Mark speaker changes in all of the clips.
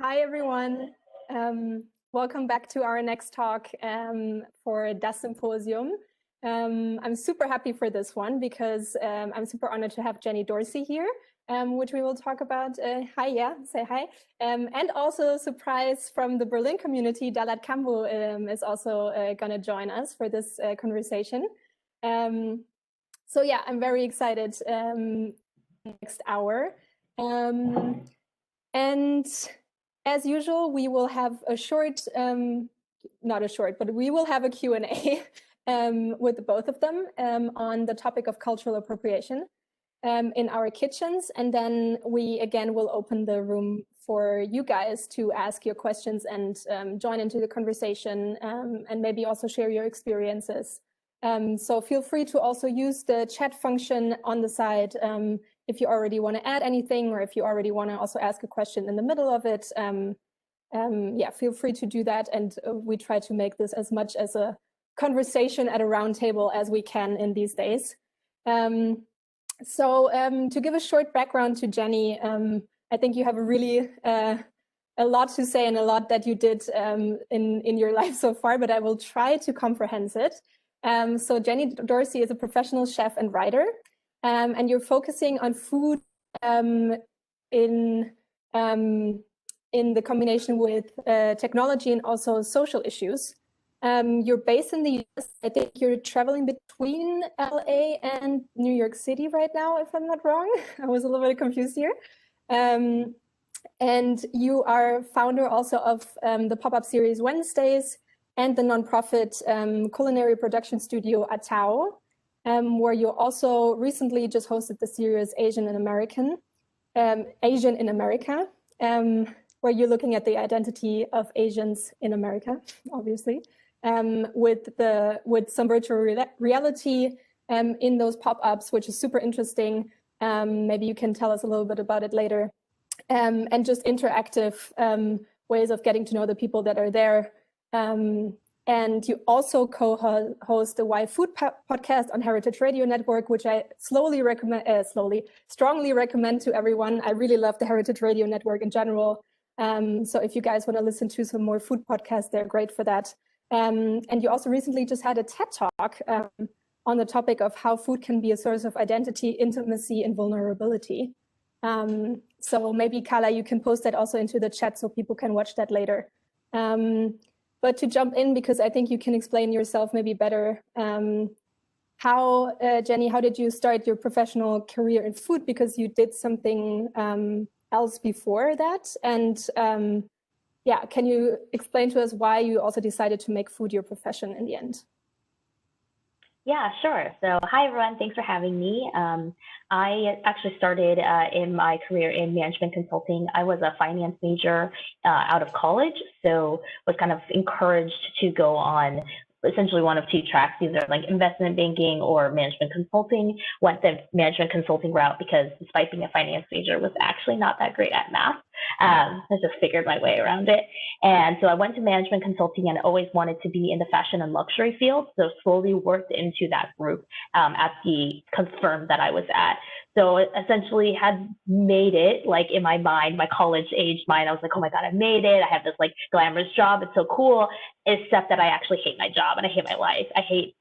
Speaker 1: Hi, everyone. Welcome back to our next talk for das Symposium. I'm super happy for this one because I'm super honored to have Jenny Dorsey here, which we will talk about. Hi, yeah, say hi. And also, surprise from the Berlin community, Dalad Kambhu is also going to join us for this conversation. So yeah, I'm very excited next hour. And as usual, we will have a short, not a short, but we will have a Q&A with the both of them on the topic of cultural appropriation in our kitchens. And then we again will open the room for you guys to ask your questions and join into the conversation and maybe also share your experiences. So feel free to also use the chat function on the side if you already want to add anything, or if you already want to also ask a question in the middle of it. Yeah, feel free to do that. And we try to make this as much as a conversation at a round table as we can in these days. So to give a short background to Jenny, I think you have a really a lot to say and a lot that you did in your life so far, but I will try to comprehend it. So Jenny Dorsey is a professional chef and writer, and you're focusing on food in the combination with technology and also social issues. You're based in the US. I think you're traveling between LA and New York City right now, if I'm not wrong. I was a little bit confused here. And you are founder also of the pop-up series Wednesdays and the nonprofit culinary production studio Atao, where you also recently just hosted the series Asian in America, where you're looking at the identity of Asians in America, obviously, with some virtual reality in those pop-ups, which is super interesting. Maybe you can tell us a little bit about it later. And just interactive ways of getting to know the people that are there. And you also co-host the Why Food podcast on Heritage Radio Network, which I strongly recommend to everyone. I really love the Heritage Radio Network in general. So if you guys want to listen to some more food podcasts, they're great for that. And you also recently just had a TED Talk on the topic of how food can be a source of identity, intimacy, and vulnerability. So maybe, Carla, you can post that also into the chat so people can watch that later. But to jump in, because I think you can explain yourself maybe better, Jenny, how did you start your professional career in food? Because you did something else before that. And yeah, can you explain to us why you also decided to make food your profession in the end?
Speaker 2: Yeah, sure. So hi, everyone. Thanks for having me. I actually started in my career in management consulting. I was a finance major out of college, so was kind of encouraged to go on essentially one of two tracks, either like investment banking or management consulting. Went the management consulting route because despite being a finance major, was actually not that great at math. I just figured my way around it. And so I went to management consulting and always wanted to be in the fashion and luxury field. So slowly worked into that group at the firm that I was at. So essentially had made it, like in my mind, my college age mind, I was like, oh my God, I made it. I have this like glamorous job. It's so cool. Except that I actually hate my job and I hate my life. I hate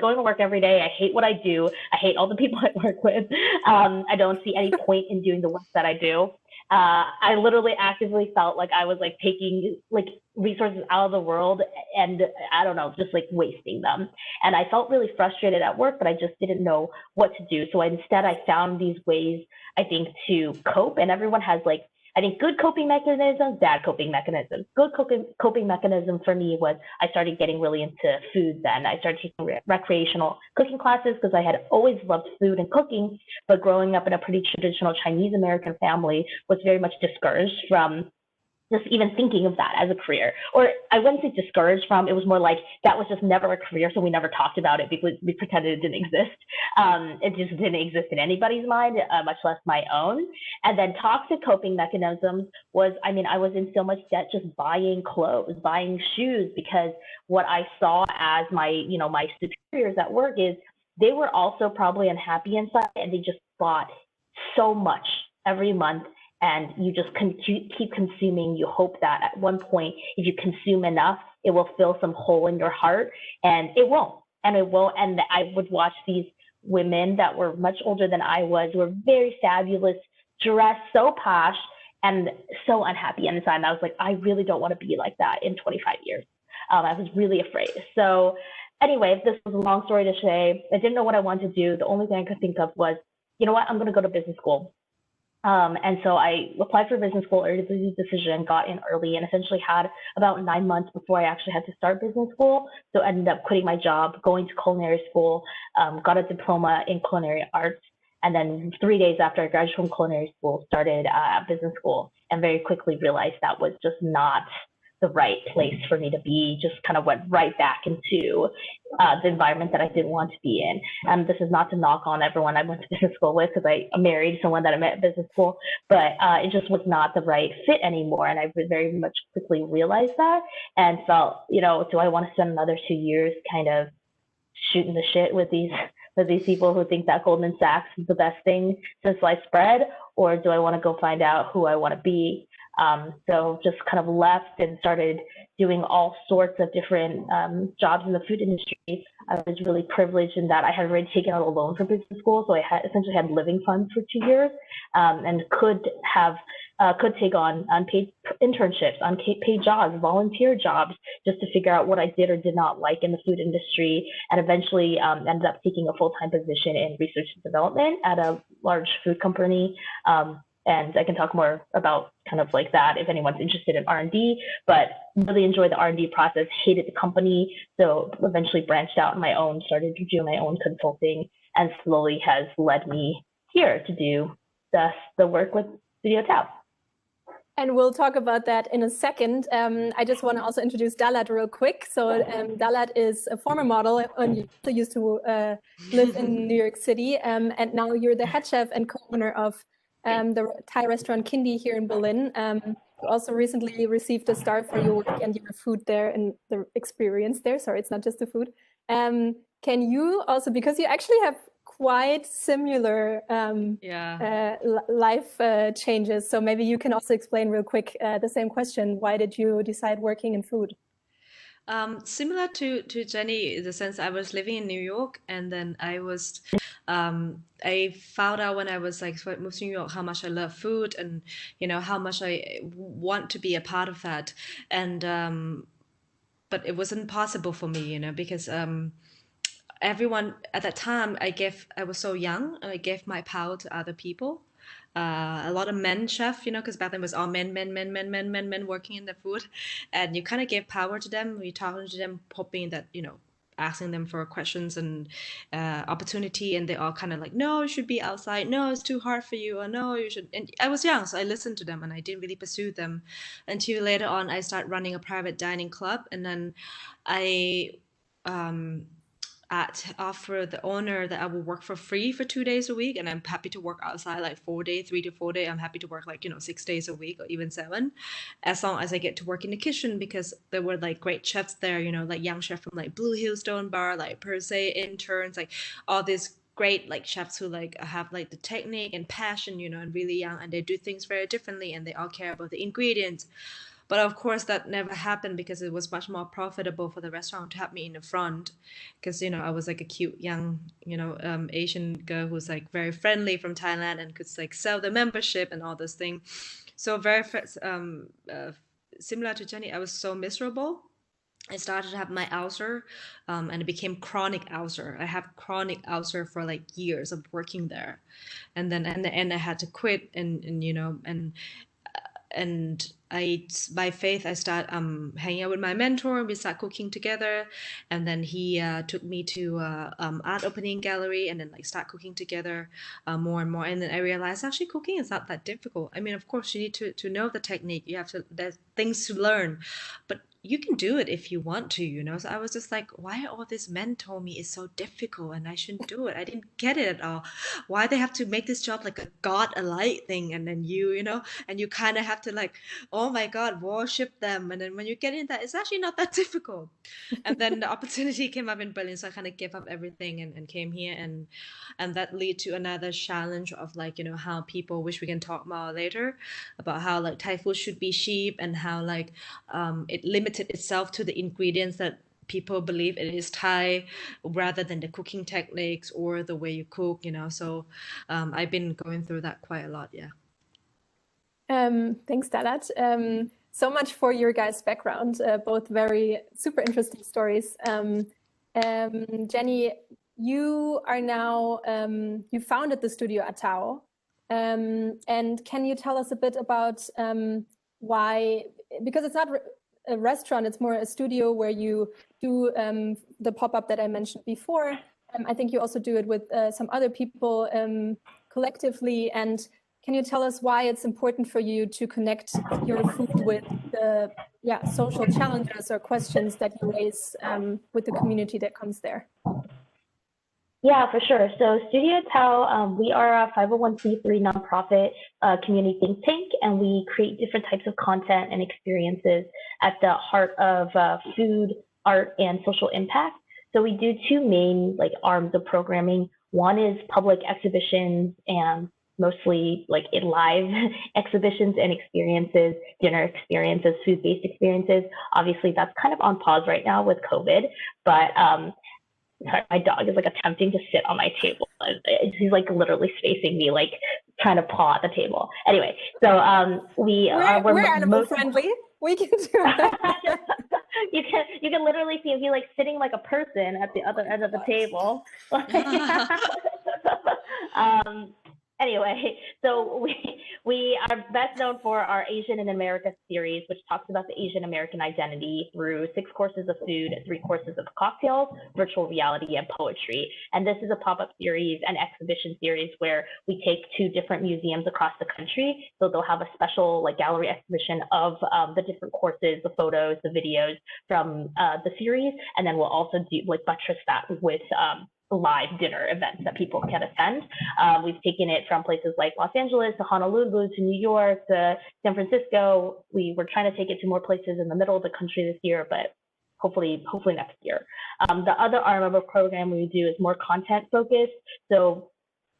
Speaker 2: going to work every day. I hate what I do. I hate all the people I work with. I don't see any point in doing the work that I do. I literally actively felt like I was like taking like resources out of the world and I don't know, just like wasting them. And I felt really frustrated at work, but I just didn't know what to do. So instead I found these ways, I think, to cope. And everyone has like, I think, good coping mechanisms, bad coping mechanisms. Good coping mechanism for me was I started getting really into food then. I started taking recreational cooking classes because I had always loved food and cooking, but growing up in a pretty traditional Chinese American family was very much discouraged from just even thinking of that as a career. Or I wouldn't say discouraged from, it was more like that was just never a career, so we never talked about it because we pretended it didn't exist. It just didn't exist in anybody's mind, much less my own. And then toxic coping mechanisms was, I mean, I was in so much debt just buying clothes, buying shoes, because what I saw as my superiors at work is they were also probably unhappy inside and they just bought so much every month and you just keep consuming. You hope that at one point, if you consume enough, it will fill some hole in your heart, and it won't. And it won't. And I would watch these women that were much older than I was, were very fabulous, dressed so posh, and so unhappy inside. And I was like, I really don't want to be like that in 25 years. I was really afraid. So anyway, this was a long story to say. I didn't know what I wanted to do. The only thing I could think of was, you know what, I'm going to go to business school. And so I applied for business school, early decision, got in early, and essentially had about 9 months before I actually had to start business school. So I ended up quitting my job, going to culinary school, got a diploma in culinary arts, and then 3 days after I graduated from culinary school, started business school, and very quickly realized that was just not the right place for me to be. Just kind of went right back into the environment that I didn't want to be in. And this is not to knock on everyone I went to business school with, because I married someone that I met at business school, but it just was not the right fit anymore. And I very much quickly realized that, and felt, do I want to spend another 2 years kind of shooting the shit with these people who think that Goldman Sachs is the best thing since sliced bread, or do I want to go find out who I want to be? So just kind of left and started doing all sorts of different jobs in the food industry. I was really privileged in that I had already taken out a loan for business school, so I essentially had living funds for 2 years, and could take on unpaid internships, unpaid jobs, volunteer jobs, just to figure out what I did or did not like in the food industry, and eventually ended up taking a full-time position in research and development at a large food company. And I can talk more about kind of like that if anyone's interested in R&D, but really enjoyed the R&D process, hated the company, so eventually branched out on my own, started to do my own consulting, and slowly has led me here to do the work with Studio Tao.
Speaker 1: And we'll talk about that in a second. I just want to also introduce Dalad real quick. So Dalad is a former model and also used to live in New York City. And now you're the head chef and co-owner of the Thai restaurant Kindi here in Berlin. You also recently received a star for your work and your food there and the experience there. Sorry, it's not just the food. Can you also, because you actually have quite similar life changes, so maybe you can also explain real quick the same question. Why did you decide working in food?
Speaker 3: Similar to Jenny, in the sense I was living in New York, and then I found out when I was like moved to New York how much I love food, and how much I want to be a part of that, and but it wasn't possible for me, because everyone at that time I was so young, and I gave my power to other people. A lot of men chef, because back then it was all men working in the food, and you kind of give power to them. We talking to them, hoping that asking them for questions and opportunity, and they all kind of like, no, you should be outside. No, it's too hard for you. Or no, you should. And I was young, so I listened to them, and I didn't really pursue them until later on. I started running a private dining club, and then I offer the owner that I will work for free for 2 days a week, and I'm happy to work outside like 3 to 4 days. I'm happy to work like 6 days a week or even 7, as long as I get to work in the kitchen, because there were like great chefs there, like young chefs from like Blue Hill Stone Bar, like per se interns, like all these great like chefs who like have like the technique and passion, and really young, and they do things very differently, and they all care about the ingredients. But of course, that never happened, because it was much more profitable for the restaurant to have me in the front, because I was like a cute young Asian girl who's like very friendly from Thailand and could like sell the membership and all those things. So very similar to Jenny, I was so miserable. I started to have my ulcer, and it became chronic ulcer. I have chronic ulcer for like years of working there, and then in the end I had to quit, and I, by faith, I start hanging out with my mentor, and we start cooking together. And then he took me to art opening gallery, and then like start cooking together more and more. And then I realized actually cooking is not that difficult. I mean, of course, you need to know the technique. There's things to learn, but you can do it if you want to. So I was just like, why all these men told me it's so difficult and I shouldn't do it? I didn't get it at all. Why they have to make this job like a god-alike thing, and then and you kind of have to like, oh oh my God, worship them. And then when you get in that, it's actually not that difficult. And then the opportunity came up in Berlin, so I kind of gave up everything and came here, and that led to another challenge of like, you know, how people, which we can talk more later, about how like Thai food should be cheap, and how like it limited itself to the ingredients that people believe it is Thai, rather than the cooking techniques or the way you cook, you know. So I've been going through that quite a lot, yeah.
Speaker 1: Thanks, Dalad. So much for your guys' background, both very super interesting stories. Jenny, you are now, you founded the studio Atao. And can you tell us a bit about why, because it's not a restaurant, it's more a studio where you do the pop-up that I mentioned before. I think you also do it with some other people collectively. And can you tell us why it's important for you to connect your food with the social challenges or questions that you raise with the community that comes there?
Speaker 2: Yeah, for sure. So Studio Tao, we are a 501c3 nonprofit community think tank, and we create different types of content and experiences at the heart of food, art, and social impact. So we do two main arms of programming. One is public exhibitions, and mostly like in live exhibitions and experiences, dinner experiences, food-based experiences. Obviously, that's kind of on pause right now with COVID, but sorry, my dog is like attempting to sit on my table. He's like literally spacing me, like trying to paw at the table. Anyway, so we're
Speaker 1: animal friendly. We can do that.
Speaker 2: you can literally see him. He's like sitting like a person at the other end of the table. Anyway, so we are best known for our Asian in America series, which talks about the Asian American identity through 6 courses of food, 3 courses of cocktails, virtual reality, and poetry. And this is a pop-up series and exhibition series where we take 2 different museums across the country. So they'll have a special gallery exhibition of the different courses, the photos, the videos from the series, and then we'll also do buttress that with live dinner events that people can attend. We've taken it from places like Los Angeles to Honolulu to New York to San Francisco. We were trying to take it to more places in the middle of the country this year, but hopefully next year. The other arm of a program we do is more content focused. So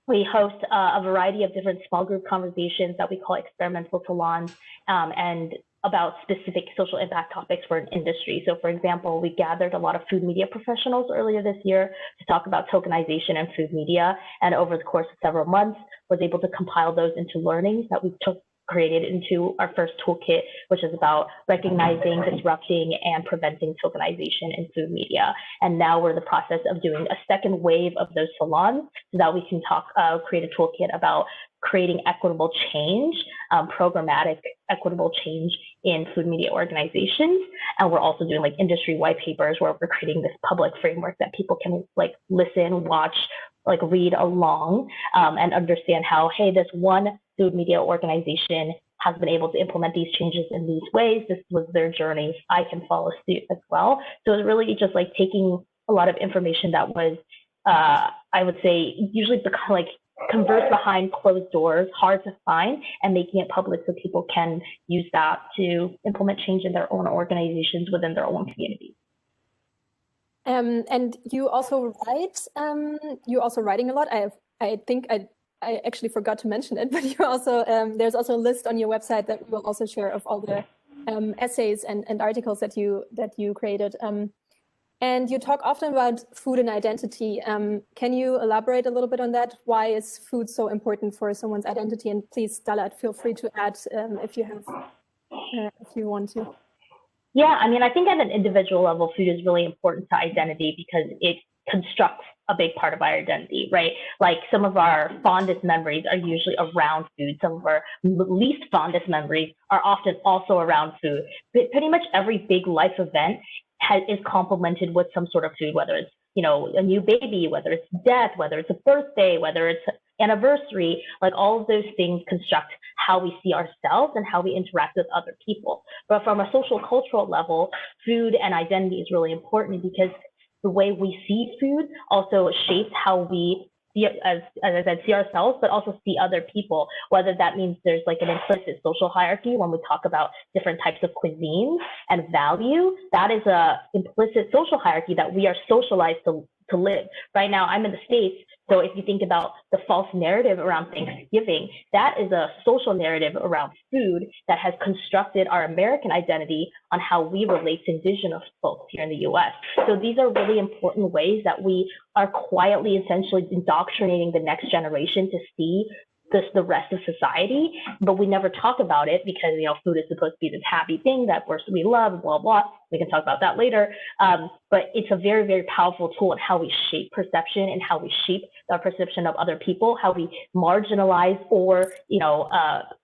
Speaker 2: we host a variety of different small group conversations that we call experimental salons, and about specific social impact topics for an industry. So for example, we gathered a lot of food media professionals earlier this year to talk about tokenization and food media. And over the course of several months, was able to compile those into learnings that we created into our first toolkit, which is about recognizing, disrupting, and preventing tokenization in food media. And now we're in the process of doing a second wave of those salons so that we can create a toolkit about creating equitable change, programmatic equitable change in food media organizations. And we're also doing industry white papers where we're creating this public framework that people can listen, watch, read along, and understand how, hey, this one food media organization has been able to implement these changes in these ways. This was their journey. I can follow suit as well. So it's really just taking a lot of information that was, I would say, usually conversed behind closed doors, hard to find, and making it public so people can use that to implement change in their own organizations within their own communities.
Speaker 1: And you also write. You're also writing a lot. I think I actually forgot to mention it, but you also there's also a list on your website that we will also share of all the essays and articles that you created. And you talk often about food and identity. Can you elaborate a little bit on that? Why is food so important for someone's identity? And please, Dalad, feel free to add if you want to.
Speaker 2: Yeah, I mean, I think at an individual level, food is really important to identity because it constructs a big part of our identity, right? Some of our fondest memories are usually around food. Some of our least fondest memories are often also around food. But pretty much every big life event is complemented with some sort of food, whether it's a new baby, whether it's death, whether it's a birthday, whether it's anniversary. All of those things construct how we see ourselves and how we interact with other people. But from a social cultural level, food and identity is really important because the way we see food also shapes how we see, as I said, see ourselves, but also see other people, whether that means there's like an implicit social hierarchy when we talk about different types of cuisines and value. That is a implicit social hierarchy that we are socialized to live. Right now, I'm in the States, so if you think about the false narrative around Thanksgiving, that is a social narrative around food that has constructed our American identity on how we relate to indigenous folks here in the US. So these are really important ways that we are quietly essentially indoctrinating the next generation to see the rest of society, but we never talk about it because, you know, food is supposed to be this happy thing that we love, blah, blah. We can talk about that later. But it's a very, very powerful tool in how we shape perception and how we shape our perception of other people, how we marginalize or, you know,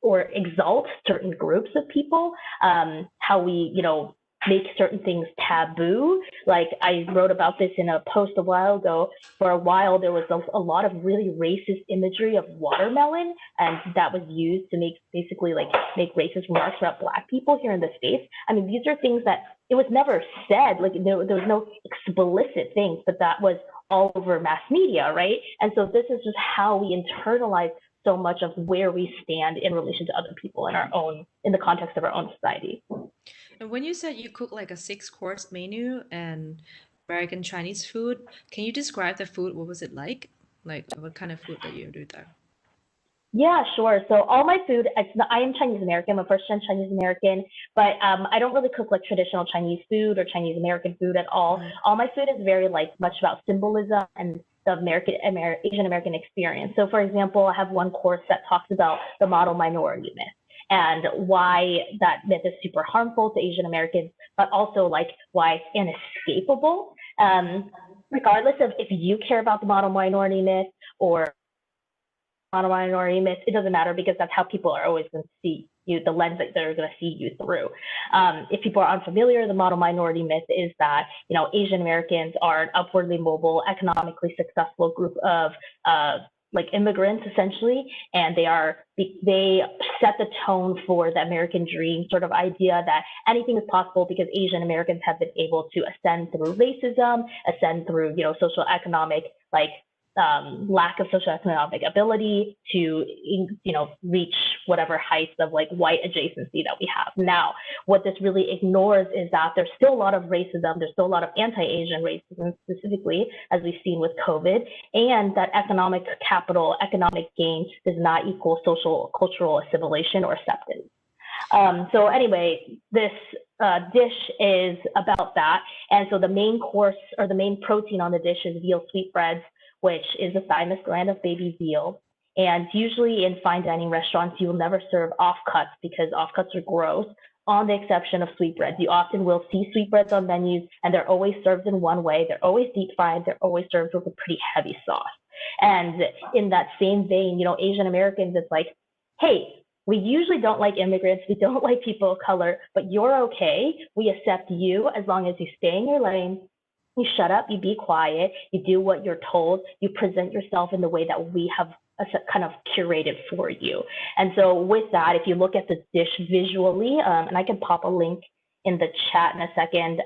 Speaker 2: or exalt certain groups of people, how we, you know, make certain things taboo. Like I wrote about this in a post a while ago. For a while, there was a lot of really racist imagery of watermelon, and that was used to make racist remarks about Black people here in the States. I mean, these are things that it was never said, like there was no explicit things, but that was all over mass media, right? And so this is just how we internalize so much of where we stand in relation to other people in the context of our own society.
Speaker 3: And when you said you cook like a 6-course menu and American Chinese food, can you describe the food? What was it like? Like what kind of food that you do there?
Speaker 2: Yeah, sure. So all my food, I am Chinese American. I'm a first-gen Chinese American, but I don't really cook like traditional Chinese food or Chinese American food at all. All my food is very like much about symbolism and the Asian American experience. So for example, I have one course that talks about the model minority myth and why that myth is super harmful to Asian Americans, but also like why it's inescapable. Regardless of if you care about the model minority myth or model minority myth, it doesn't matter because that's how people are always going to see you, the lens that they're going to see you through. If people are unfamiliar, the model minority myth is that, you know, Asian Americans are an upwardly mobile, economically successful group of like immigrants essentially, and they set the tone for the American dream sort of idea that anything is possible because Asian Americans have been able to ascend through racism, ascend through, you know, social economic like lack of socioeconomic ability to, you know, reach whatever heights of like white adjacency that we have now. What this really ignores is that there's still a lot of racism, there's still a lot of anti-Asian racism specifically, as we've seen with COVID, and that economic capital, economic gain does not equal social, cultural assimilation or acceptance. So anyway, this dish is about that. And so the main course or the main protein on the dish is veal sweetbreads, which is the thymus gland of baby veal. And usually in fine dining restaurants, you will never serve offcuts because offcuts are gross, on the exception of sweetbreads. You often will see sweetbreads on menus, and they're always served in one way. They're always deep fried. They're always served with a pretty heavy sauce. And in that same vein, you know, Asian Americans, it's like, hey, we usually don't like immigrants. We don't like people of color, but you're okay. We accept you as long as you stay in your lane. You shut up, you be quiet, you do what you're told, you present yourself in the way that we have kind of curated for you. And so with that, if you look at the dish visually, and I can pop a link in the chat in a second,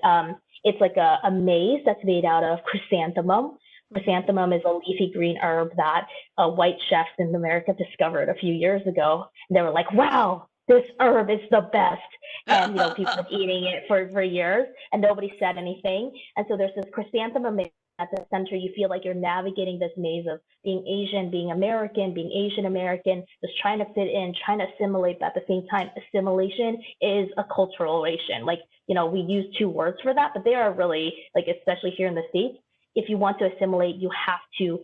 Speaker 2: it's like a maize that's made out of chrysanthemum. Chrysanthemum is a leafy green herb that white chefs in America discovered a few years ago. And they were like, wow, this herb is the best. And, you know, people have been eating it for years and nobody said anything. And so there's this chrysanthemum at the center. You feel like you're navigating this maze of being Asian, being American, being Asian American, just trying to fit in, trying to assimilate, but at the same time, assimilation is a culturalization. Like, you know, we use two words for that, but they are really, like, especially here in the States, if you want to assimilate, you have to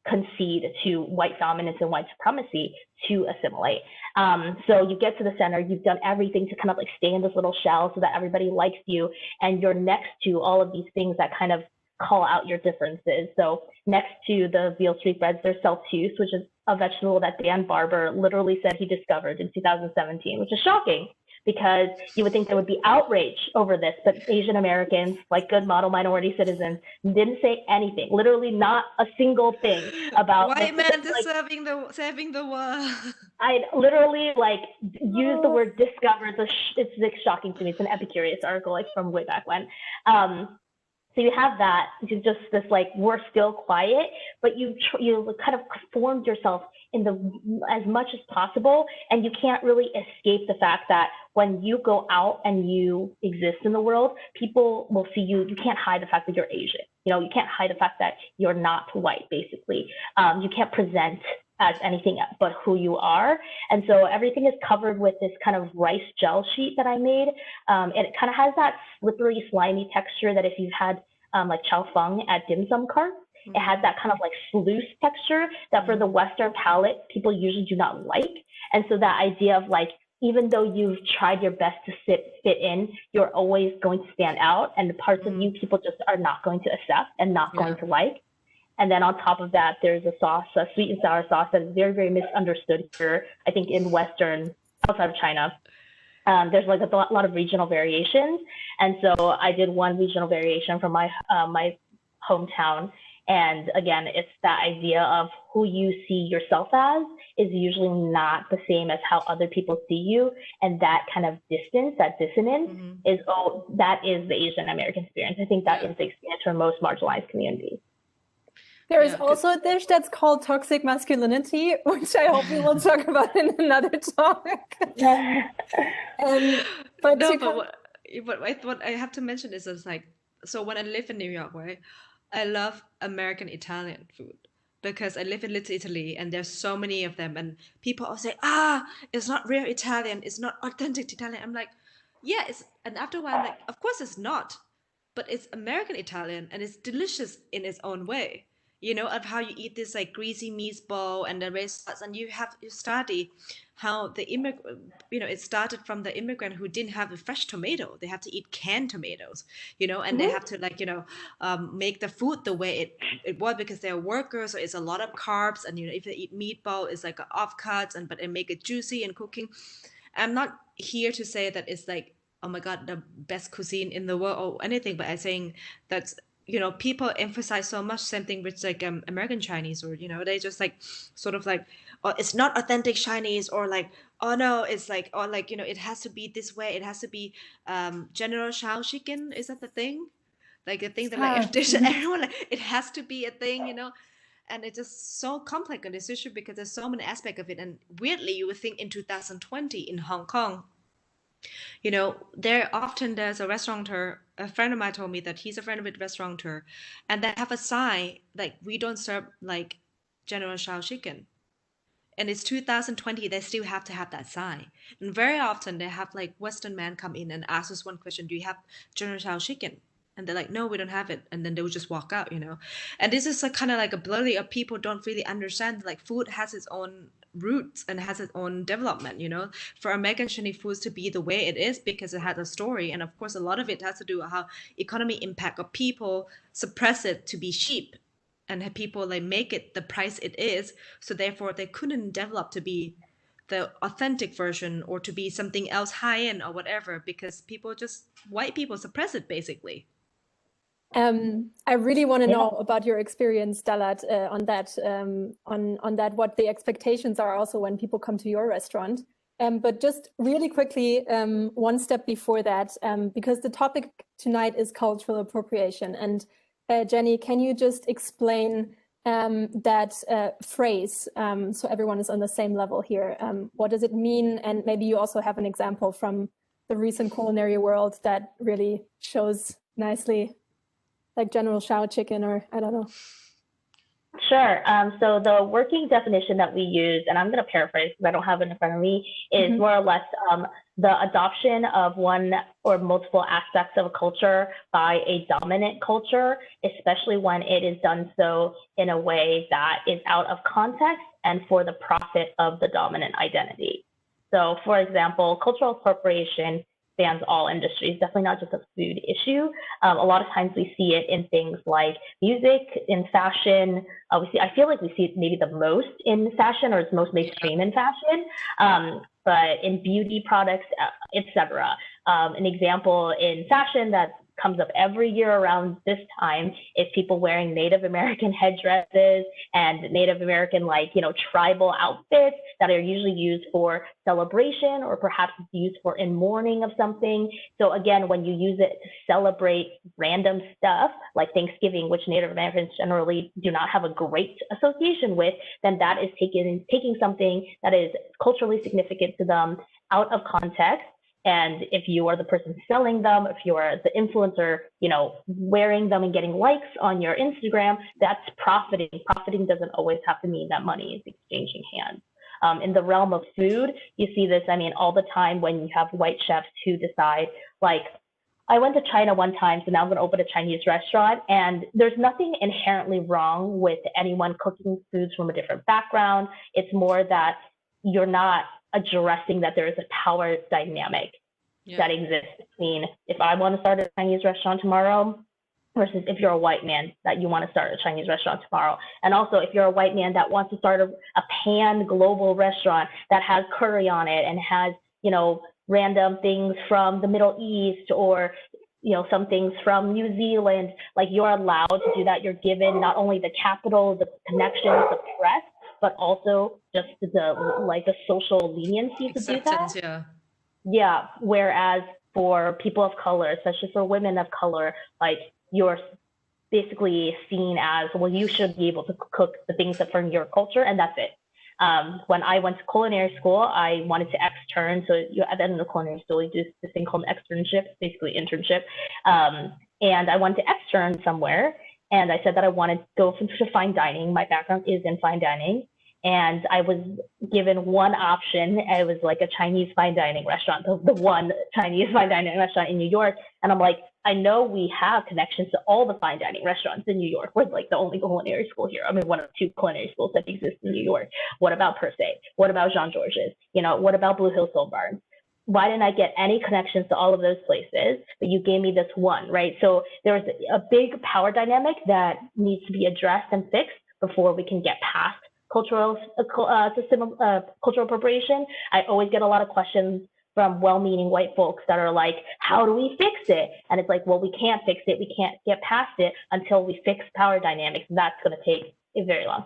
Speaker 2: concede to white dominance and white supremacy to assimilate. So you get to the center, you've done everything to kind of like stay in this little shell so that everybody likes you, and you're next to all of these things that kind of call out your differences. So next to the veal sweetbreads, there's saltuse, which is a vegetable that Dan Barber literally said he discovered in 2017, which is shocking because you would think there would be outrage over this, but Asian Americans, like good model minority citizens, didn't say anything, literally not a single thing about
Speaker 3: white
Speaker 2: like,
Speaker 3: man just saving the world.
Speaker 2: I literally like use the word discovered. It's like shocking to me. It's an Epicurious article like from way back when. So you have that, just this like, we're still quiet, but you kind of formed yourself in as much as possible, and you can't really escape the fact that when you go out and you exist in the world, people will see you. You can't hide the fact that you're Asian. You can't hide the fact that you're not white, basically. You can't present as anything but who you are. And so everything is covered with this kind of rice gel sheet that I made. And it kind of has that slippery, slimy texture that if you've had like chow fung at dim sum carts, it has that kind of like sluice texture that for the Western palate, people usually do not like. And so that idea of like, even though you've tried your best to fit in, you're always going to stand out. And the parts of you people just are not going to accept and not going to like. And then on top of that, there's a sauce, a sweet and sour sauce that is very, very misunderstood here, I think in Western, outside of China. There's like a lot of regional variations. And so I did one regional variation from my hometown. And again, it's that idea of who you see yourself as is usually not the same as how other people see you. And that kind of distance, that dissonance that is the Asian American experience. I think that is the experience for most marginalized communities.
Speaker 1: There is also a dish that's called toxic masculinity, which I hope we will talk about in another talk.
Speaker 3: What I have to mention is like, so when I live in New York, right, I love American Italian food because I live in Little Italy and there's so many of them, and people all say, it's not real Italian, it's not authentic Italian. I'm like, and after a while I'm like, of course it's not, but it's American Italian and it's delicious in its own way. Of how you eat this like greasy meatball and the red sauce, and you study how it started from the immigrant who didn't have a fresh tomato. They have to eat canned tomatoes, and they have to make the food the way it was because they're workers, so it's a lot of carbs, and if they eat meatball, it's like offcuts, but it make it juicy and cooking. I'm not here to say that it's like, oh my God, the best cuisine in the world or anything, but I'm saying that's, people emphasize so much, same thing with like American Chinese, or, they just like sort of like, oh, it's not authentic Chinese, or like, oh no, it's like, or like, it has to be this way. It has to be General Shao chicken. Is that the thing? Like the thing that like everyone, like, it has to be a thing, and it's just so complex on this issue because there's so many aspects of it. And weirdly, you would think in 2020 in Hong Kong, there's a restaurateur, a friend of mine told me that he's a friend of a restaurateur, and they have a sign like, we don't serve like General Shao chicken. And it's 2020, they still have to have that sign. And very often they have like Western men come in and ask us one question, do you have General Shao chicken? And they're like, no, we don't have it. And then they will just walk out, And this is kind of like a blurry of people don't really understand, like food has its own roots and has its own development, for American Chinese foods to be the way it is because it has a story. And of course, a lot of it has to do with how economy impact of people suppress it to be cheap and have people like make it the price it is. So therefore they couldn't develop to be the authentic version or to be something else high end or whatever, because white people suppress it basically.
Speaker 1: I really want to know about your experience, Dalad, on that, what the expectations are also when people come to your restaurant. But just really quickly, one step before that, because the topic tonight is cultural appropriation. And Jenny, can you just explain that phrase so everyone is on the same level here? What does it mean? And maybe you also have an example from the recent culinary world that really shows nicely, like General Shao chicken, or I don't know.
Speaker 2: Sure. So the working definition that we use, and I'm going to paraphrase because I don't have it in front of me, is more or less the adoption of one or multiple aspects of a culture by a dominant culture, especially when it is done so in a way that is out of context and for the profit of the dominant identity. So, for example, cultural appropriation spans all industries, definitely not just a food issue. A lot of times we see it in things like music, in fashion. I feel like we see it maybe the most in fashion, or it's most mainstream in fashion, but in beauty products, etc. An example in fashion that's comes up every year around this time is people wearing Native American headdresses and Native American, like, tribal outfits that are usually used for celebration, or perhaps it's used for in mourning of something. So again, when you use it to celebrate random stuff like Thanksgiving, which Native Americans generally do not have a great association with, then that is taking something that is culturally significant to them out of context. And if you are the person selling them, if you are the influencer, wearing them and getting likes on your Instagram, that's profiting. Profiting doesn't always have to mean that money is exchanging hands. In the realm of food, you see this, all the time when you have white chefs who decide, like, I went to China one time, so now I'm going to open a Chinese restaurant. And there's nothing inherently wrong with anyone cooking foods from a different background. It's more that you're not addressing that there is a power dynamic that exists between if I want to start a Chinese restaurant tomorrow versus if you're a white man that you want to start a Chinese restaurant tomorrow. And also if you're a white man that wants to start a pan global restaurant that has curry on it and has, random things from the Middle East or, some things from New Zealand, like, you're allowed to do that. You're given not only the capital, the connections, the press, but also just the social leniency to do that. Yeah. Whereas for people of color, especially for women of color, like, you're basically seen as, well, you should be able to cook the things that from your culture, and that's it. When I went to culinary school, I wanted to extern. So at the end of the culinary school, you do this thing called an externship, basically internship. And I wanted to extern somewhere. And I said that I wanted to go to fine dining. My background is in fine dining. And I was given one option. It was like a Chinese fine dining restaurant, the one Chinese fine dining restaurant in New York. And I'm like, I know we have connections to all the fine dining restaurants in New York. We're like the only culinary school here. One of two culinary schools that exist in New York. What about Per Se? What about Jean Georges? What about Blue Hill Soul Barn? Why didn't I get any connections to all of those places? But you gave me this one, right? So there's a big power dynamic that needs to be addressed and fixed before we can get past cultural cultural appropriation. I always get a lot of questions from well-meaning white folks that are like, how do we fix it? And it's like, well, we can't fix it. We can't get past it until we fix power dynamics. That's going to take a very long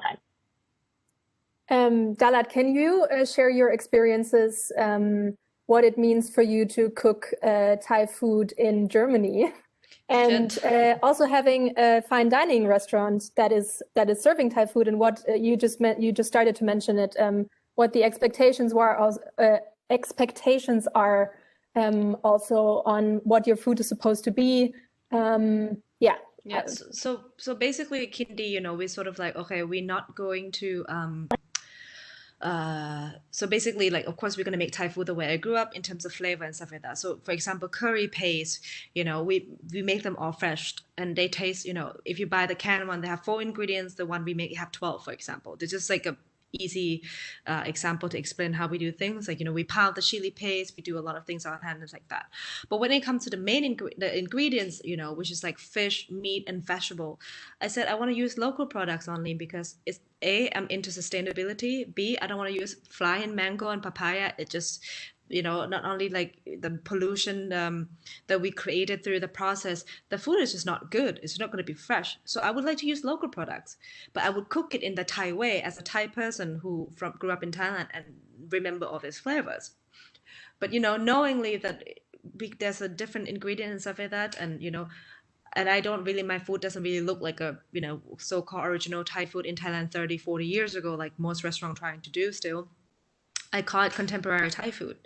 Speaker 2: time.
Speaker 1: Dalad, can you share your experiences, what it means for you to cook Thai food in Germany? And also having a fine dining restaurant that is serving Thai food, and what you just started to mention it, what the expectations are also on what your food is supposed to be.
Speaker 3: So basically, Kindi, we sort of like, okay, we're not going to so basically, like, of course, we're going to make Thai food the way I grew up in terms of flavor and stuff like that. So, for example, curry paste, we make them all fresh, and they taste, if you buy the canned one, they have 4 ingredients. The one we make have 12, for example. It's just like a easy example to explain how we do things. Like, we pound the chili paste, we do a lot of things out hand like that. But when it comes to the main the ingredients, which is like fish, meat, and vegetable, I said I want to use local products only because it's I'm into sustainability. B, I don't want to use flying mango and papaya. It just not only like the pollution that we created through the process, the food is just not good. It's not going to be fresh. So I would like to use local products, but I would cook it in the Thai way as a Thai person who grew up in Thailand and remember all these flavors. But knowingly that there's a different ingredient and stuff like that, and and I don't really, my food doesn't really look like a so-called original Thai food in Thailand 30, 40 years ago, like most restaurants trying to do still. I call it contemporary Thai food.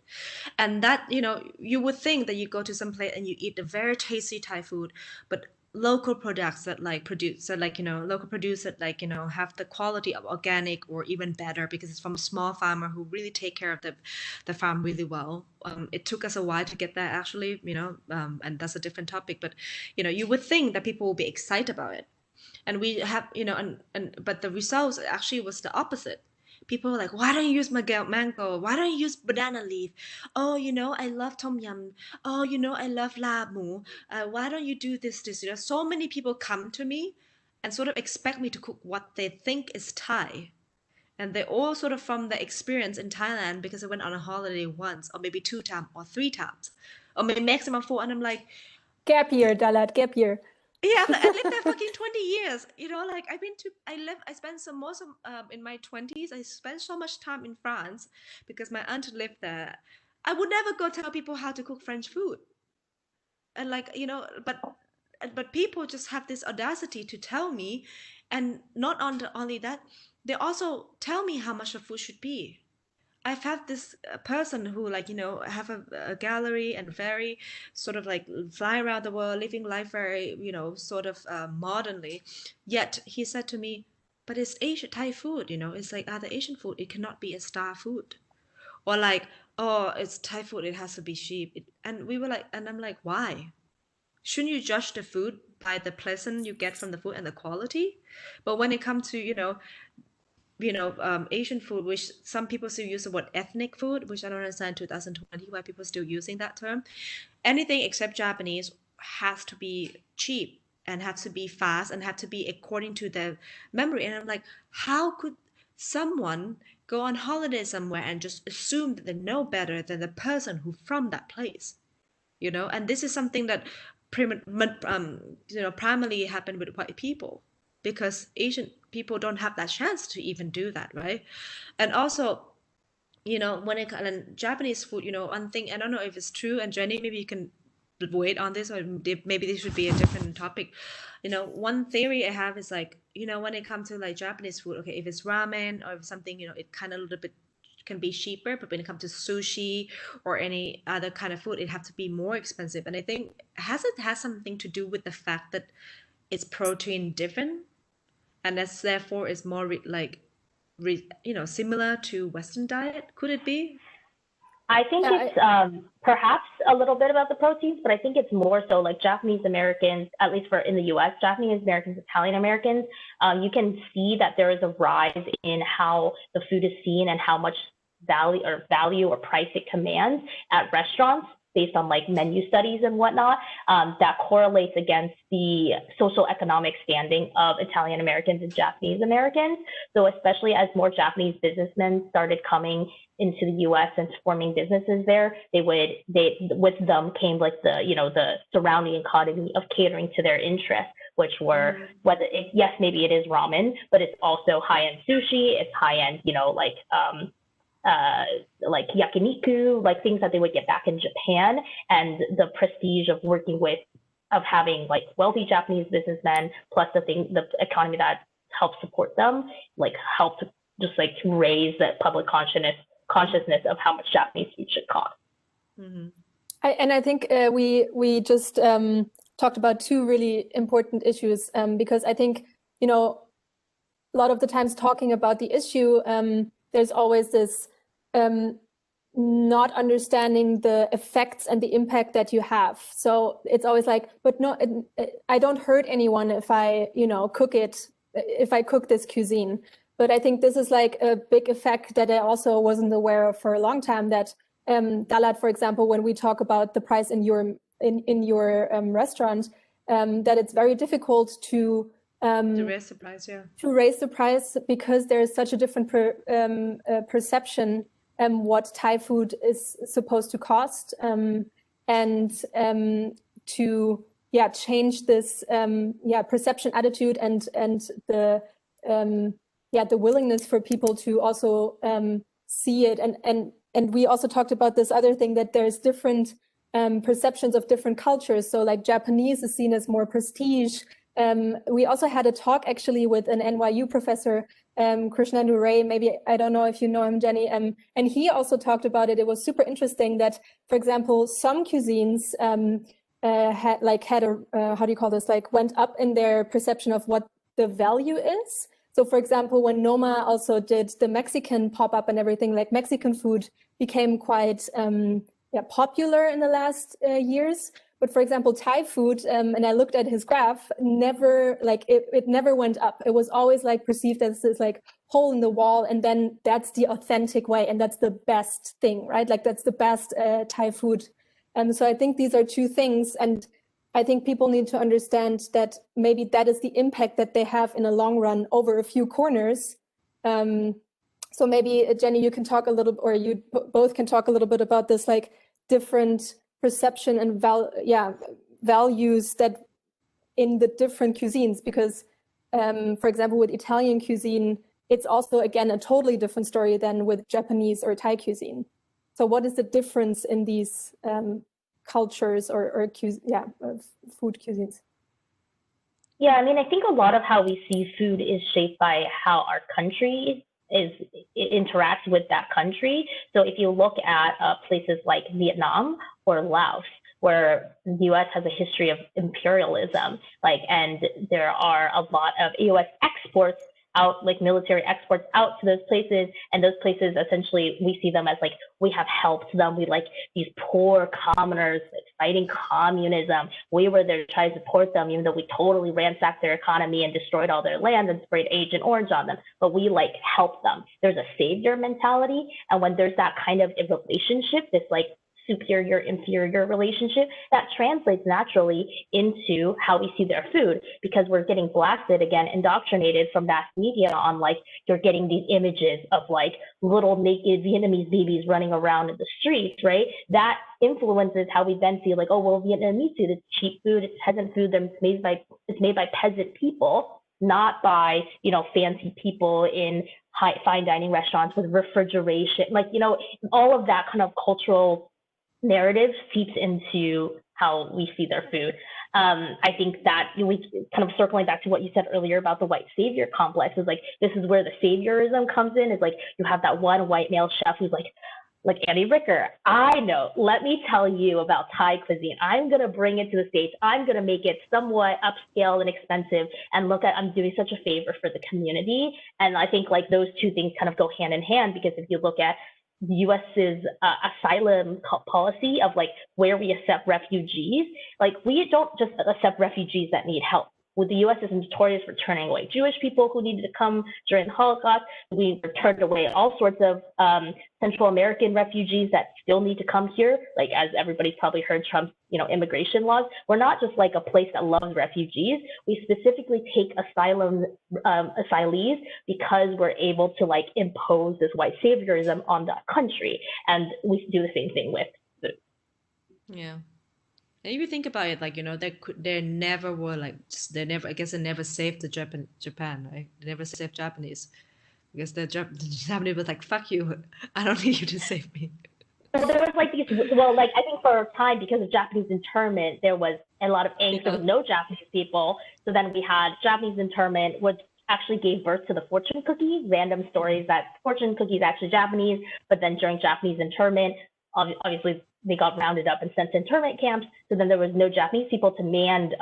Speaker 3: And that, you would think that you go to some place and you eat a very tasty Thai food, but local products that local produce that have the quality of organic or even better because it's from a small farmer who really take care of the farm really well. It took us a while to get there actually, and that's a different topic, but you would think that people will be excited about it. And we have, but the results actually was the opposite. People were like, why don't you use mango? Why don't you use banana leaf? Oh, I love tom yum. Oh, I love lab mu. Why don't you do this? So many people come to me and sort of expect me to cook what they think is Thai. And they all sort of from the experience in Thailand because I went on a holiday once or maybe 2 times or 3 times or maybe maximum 4. And I'm like,
Speaker 1: Gap year, Dalad, gap year.
Speaker 3: Yeah, I lived there fucking 20 years. Like I spent most of in my 20s, I spent so much time in France because my aunt lived there. I would never go tell people how to cook French food. And but people just have this audacity to tell me, and not only that, they also tell me how much the food should be. I've had this person who have a gallery and very sort of like fly around the world, living life very sort of modernly. Yet he said to me, "But it's Asian Thai food, It's like other Asian food. It cannot be a star food." Or like, "Oh, it's Thai food. It has to be cheap." And we were like, and I'm like, why? Shouldn't you judge the food by the pleasant you get from the food and the quality? But when it comes to Asian food, which some people still use the word ethnic food, which I don't understand 2020 why people are still using that term. Anything except Japanese has to be cheap and has to be fast and have to be according to their memory. And I'm like, how could someone go on holiday somewhere and just assume that they know better than the person who from that place? And this is something that primarily happened with white people, because Asian people don't have that chance to even do that, right? And also, when it comes to Japanese food, one thing, I don't know if it's true, and Jenny, maybe you can wait on this, or maybe this should be a different topic. One theory I have is like, when it comes to like Japanese food, okay, if it's ramen or if something, it kind of a little bit can be cheaper, but when it comes to sushi or any other kind of food, it has to be more expensive. And I think it has something to do with the fact that it's protein different, and that's therefore is more similar to Western diet. Could it be?
Speaker 2: I think it's perhaps a little bit about the proteins, but I think it's more so like Japanese Americans, at least in the US, Japanese Americans, Italian Americans, you can see that there is a rise in how the food is seen and how much value or price it commands at restaurants based on like menu studies and whatnot, that correlates against the social economic standing of Italian Americans and Japanese Americans. So especially as more Japanese businessmen started coming into the U.S. and forming businesses there, with them came like the surrounding economy of catering to their interests, which were yes, maybe it is ramen, but it's also high-end sushi, it's high-end, like yakiniku, like things that they would get back in Japan, and the prestige of having like wealthy Japanese businessmen, plus the economy that helps support them, like help to just like raise that public consciousness of how much Japanese food should cost.
Speaker 1: Mm-hmm. I think we just talked about two really important issues, because I think, a lot of the times talking about the issue, there's always this not understanding the effects and the impact that you have. So it's always like, but no, I don't hurt anyone if I, if I cook this cuisine. But I think this is like a big effect that I also wasn't aware of for a long time, that Dalad, for example, when we talk about the price in your restaurant, that it's very difficult to
Speaker 3: raise the price,
Speaker 1: to raise the price, because there is such a different perception what Thai food is supposed to cost, and to change this perception, attitude, and the willingness for people to also see it, and we also talked about this other thing, that there's different perceptions of different cultures. So like Japanese is seen as more prestige. We also had a talk actually with an NYU professor, Krishnendu Ray, maybe, I don't know if you know him, Jenny, and he also talked about it. It was super interesting that, for example, some cuisines went up in their perception of what the value is. So for example, when Noma also did the Mexican pop-up and everything, like Mexican food became quite popular in the last years. But for example, Thai food, and I looked at his graph, never it never went up. It was always like perceived as this like hole in the wall, and then that's the authentic way, and that's the best thing, right? Like that's the best Thai food. So I think these are two things, and I think people need to understand that maybe that is the impact that they have in a long run over a few corners. So maybe Jenny, you can talk a little, or you both can talk a little bit about this, like different perception and values that in the different cuisines, because for example, with Italian cuisine, it's also, again, a totally different story than with Japanese or Thai cuisine. So what is the difference in these cultures or food cuisines?
Speaker 2: Yeah, I mean, I think a lot of how we see food is shaped by how our country it interacts with that country. So if you look at places like Vietnam or Laos, where the U.S. has a history of imperialism, and there are a lot of U.S. exports out, like military exports out to those places, and those places essentially we see them as we have helped them. We these poor commoners fighting communism. We were there to try to support them, even though we totally ransacked their economy and destroyed all their land and sprayed Agent Orange on them. But we helped them. There's a savior mentality, and when there's that kind of a relationship, this superior inferior relationship, that translates naturally into how we see their food, because we're getting blasted, again, indoctrinated from mass media on you're getting these images of little naked Vietnamese babies running around in the streets, right? That influences how we then see oh, well, Vietnamese food, it's cheap food, it's peasant food, it's made by peasant people, not by fancy people in fine dining restaurants with refrigeration, all of that kind of cultural narrative seeps into how we see their food. I think that we kind of circling back to what you said earlier about the white savior complex is this is where the saviorism comes in. Is you have that one white male chef who's like Andy Ricker. I know, let me tell you about Thai cuisine. I'm going to bring it to the States. I'm going to make it somewhat upscale and expensive, and I'm doing such a favor for the community. And I think those two things kind of go hand in hand, because if you look at the U.S.'s asylum policy of where we accept refugees, we don't just accept refugees that need help. Well, the U.S. is notorious for turning away Jewish people who needed to come during the Holocaust. We turned away all sorts of Central American refugees that still need to come here. As everybody's probably heard, Trump's immigration laws. We're not just a place that loves refugees. We specifically take asylees because we're able to impose this white saviorism on that country, and we do the same thing with food.
Speaker 3: Yeah. And if you think about it, they never were they never saved the Japan, right? They never saved Japanese, because the Japanese was fuck you, I don't need you to save me.
Speaker 2: So there was these, I think for a time, because of Japanese internment, there was a lot of angst. There was no Japanese people. So then we had Japanese internment, which actually gave birth to the fortune cookie. Random stories that fortune cookie is actually Japanese, but then during Japanese internment, obviously they got rounded up and sent to internment camps. So then there was no Japanese people to man